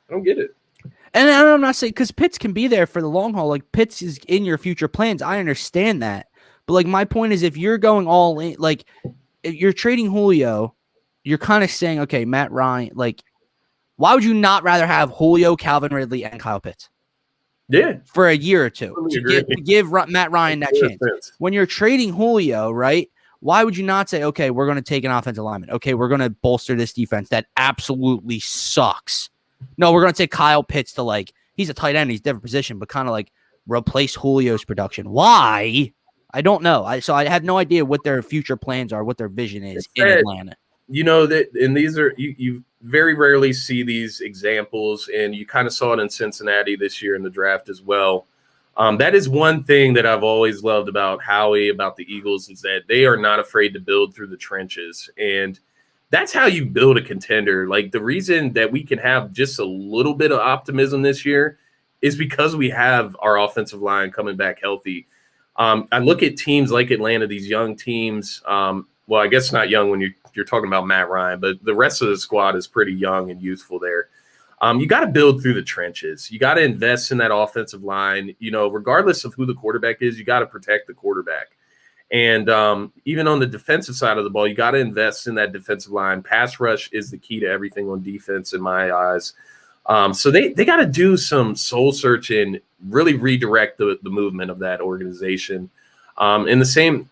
I don't get it. And I'm not saying, because Pitts can be there for the long haul. Like, Pitts is in your future plans. I understand that. But like, my point is, if you're going all in, like, if you're trading Julio, you're kind of saying, okay, Matt Ryan, like, why would you not rather have Julio, Calvin Ridley, and Kyle Pitts? Yeah. For a year or two to give Matt Ryan that chance. When you're trading Julio, right, why would you not say, okay, we're going to take an offensive lineman. Okay, we're going to bolster this defense that absolutely sucks. No, we're going to take Kyle Pitts to, like, he's a tight end, he's a different position, but kind of like replace Julio's production. Why? I don't know. So I have no idea what their future plans are, what their vision is in Atlanta. That, and these are very rarely see these examples, and you kind of saw it in Cincinnati this year in the draft as well. That is one thing that I've always loved about Howie, about the Eagles, is that they are not afraid to build through the trenches. And that's how you build a contender. Like, the reason that we can have just a little bit of optimism this year is because we have our offensive line coming back healthy. I look at teams like Atlanta, these young teams. Well, I guess not young when you're talking about Matt Ryan, but the rest of the squad is pretty young and youthful there. You got to build through the trenches. You got to invest in that offensive line. You know, regardless of who the quarterback is, you got to protect the quarterback. And even on the defensive side of the ball, you got to invest in that defensive line. Pass rush is the key to everything on defense in my eyes. So they got to do some soul searching, really redirect the movement of that organization. In the same,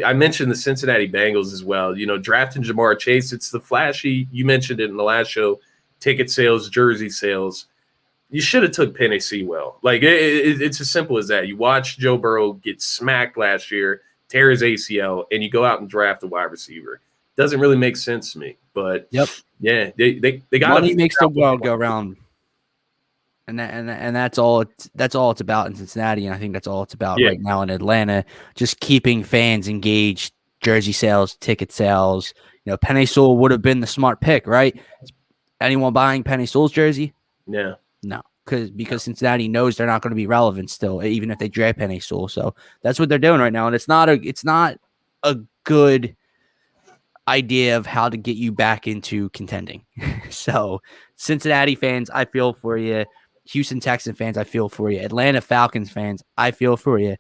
I mentioned the Cincinnati Bengals as well. You know, drafting Jamar Chase, it's the flashy. You mentioned it in the last show. Ticket sales, jersey sales. You should have took Penei Sewell. Like, it's as simple as that. You watch Joe Burrow get smacked last year, tear his ACL, and you go out and draft a wide receiver. Doesn't really make sense to me. But yep, yeah, they got money makes the world go round, and that's all it's about in Cincinnati, and I think that's all it's about right now in Atlanta. Just keeping fans engaged, jersey sales, ticket sales. You know, Penei Sewell would have been the smart pick, right? Anyone buying Penei Sewell's jersey? Yeah. No, because Cincinnati knows they're not going to be relevant still, even if they draft Penei Sewell. So that's what they're doing right now, and it's not a good idea of how to get you back into contending. So Cincinnati fans, I feel for you. Houston Texans fans, I feel for you. Atlanta Falcons fans, I feel for you.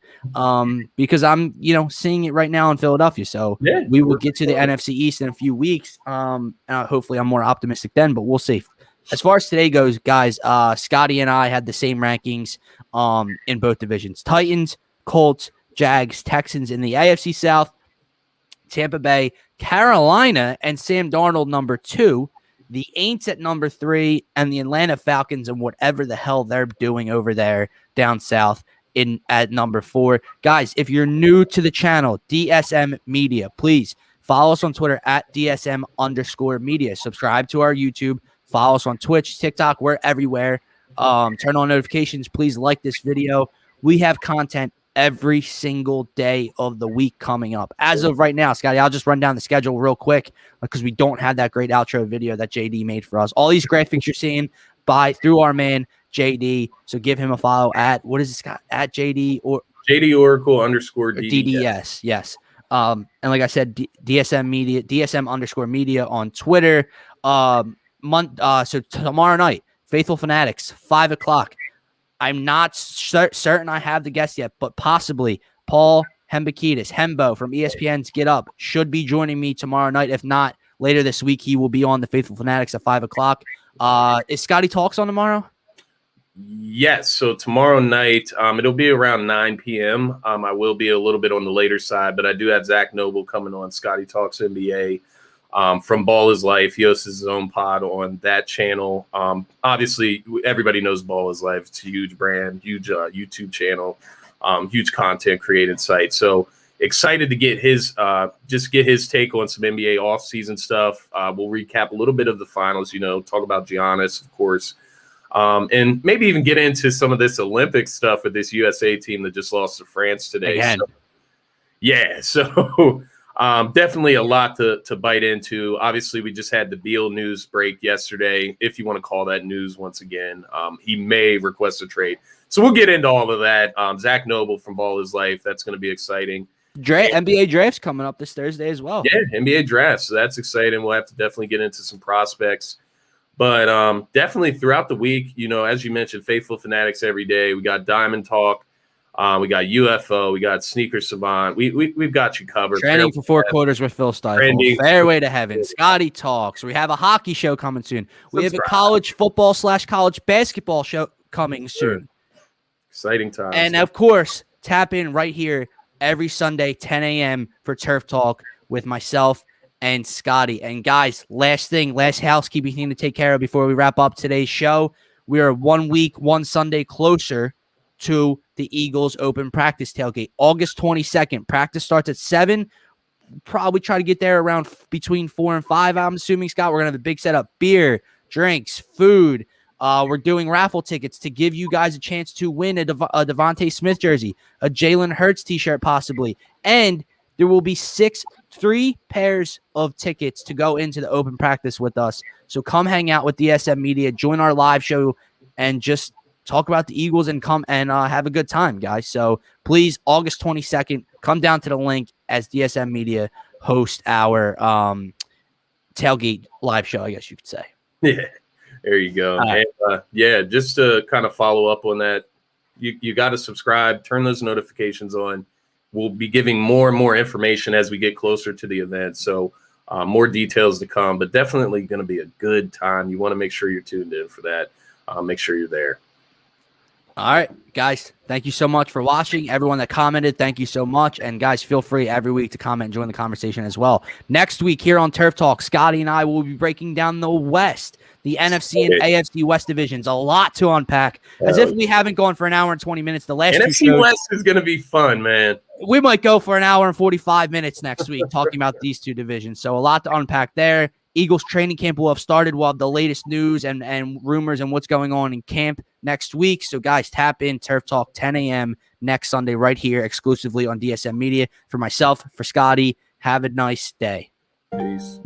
Because I'm, seeing it right now in Philadelphia. So we will get to the NFC East in a few weeks. Hopefully I'm more optimistic then, but we'll see. As far as today goes, guys, Scotty and I had the same rankings in both divisions. Titans, Colts, Jags, Texans in the AFC South, Tampa Bay, Carolina, and Sam Darnold number 2. The Aints at number 3, and the Atlanta Falcons and whatever the hell they're doing over there down south at number 4. Guys, if you're new to the channel, DSM Media, please follow us on Twitter at DSM_media. Subscribe to our YouTube. Follow us on Twitch, TikTok. We're everywhere. Turn on notifications. Please like this video. We have content every single day of the week coming up. As of right now, Scotty, I'll just run down the schedule real quick because we don't have that great outro video that JD made for us. All these graphics you're seeing through our man JD. So give him a follow at, what is it, Scott? At JD or JD Oracle _DDS. DDS. Yes. And like I said, DSM Media, DSM_media on Twitter. So tomorrow night, Faithful Fanatics, 5:00. I'm not certain I have the guest yet, but possibly Paul Hembekides, Hembo from ESPN's Get Up, should be joining me tomorrow night. If not, later this week, he will be on the Faithful Fanatics at 5:00. Is Scotty Talks on tomorrow? Yes. So tomorrow night, it'll be around 9 p.m. I will be a little bit on the later side, but I do have Zach Noble coming on Scotty Talks NBA. From Ball is Life. He hosts his own pod on that channel. Obviously, everybody knows Ball is Life. It's a huge brand, huge YouTube channel, huge content created site. So excited to get his take on some NBA offseason stuff. We'll recap a little bit of the finals, talk about Giannis, of course, and maybe even get into some of this Olympic stuff with this USA team that just lost to France today. Again. So definitely a lot to bite into. Obviously, we just had the Beal news break yesterday, if you want to call that news once again. He may request a trade. So we'll get into all of that. Zach Noble from Ball is Life. That's going to be exciting. NBA draft's coming up this Thursday as well. Yeah, NBA draft. So that's exciting. We'll have to definitely get into some prospects. But definitely throughout the week, as you mentioned, Faithful Fanatics every day. We got Diamond Talk. We got UFO. We got Sneaker Savant. We've got you covered. Training for 4 quarters with Phil Stiefel. Fairway to Heaven. Scotty Talks. We have a hockey show coming soon. We have a college football / college basketball show coming soon. Exciting time. And, of course, tap in right here every Sunday, 10 a.m. for Turf Talk with myself and Scotty. And, guys, last housekeeping thing to take care of before we wrap up today's show. We are 1 week, 1 Sunday closer to the Eagles Open Practice Tailgate. August 22nd. Practice starts at 7. probably try to get there around between 4 and 5. I'm assuming, Scott, we're gonna have a big setup: beer, drinks, food. We're doing raffle tickets to give you guys a chance to win a Devontae Smith jersey, a Jalen Hurts t-shirt possibly, and there will be 3 pairs of tickets to go into the open practice with us. So come hang out with DSM Media, join our live show, and just talk about the Eagles and come and have a good time, guys. So please, August 22nd, come down to the link as DSM Media host our tailgate live show, I guess you could say. Yeah. There you go. And, just to kind of follow up on that, you got to subscribe, turn those notifications on. We'll be giving more and more information as we get closer to the event. So more details to come, but definitely going to be a good time. You want to make sure you're tuned in for that. Make sure you're there. All right, guys, thank you so much for watching. Everyone that commented, thank you so much. And guys, feel free every week to comment and join the conversation as well. Next week here on Turf Talk, Scotty and I will be breaking down the West, the NFC and AFC West divisions. A lot to unpack. As if we haven't gone for an hour and 20 minutes. The last NFC West is going to be fun, man. We might go for an hour and 45 minutes next week talking about these two divisions. So a lot to unpack there. Eagles training camp will have started. We'll have the latest news and rumors and what's going on in camp next week. So, guys, tap in Turf Talk 10 a.m. next Sunday right here exclusively on DSM Media. For myself, for Scotty, have a nice day. Peace.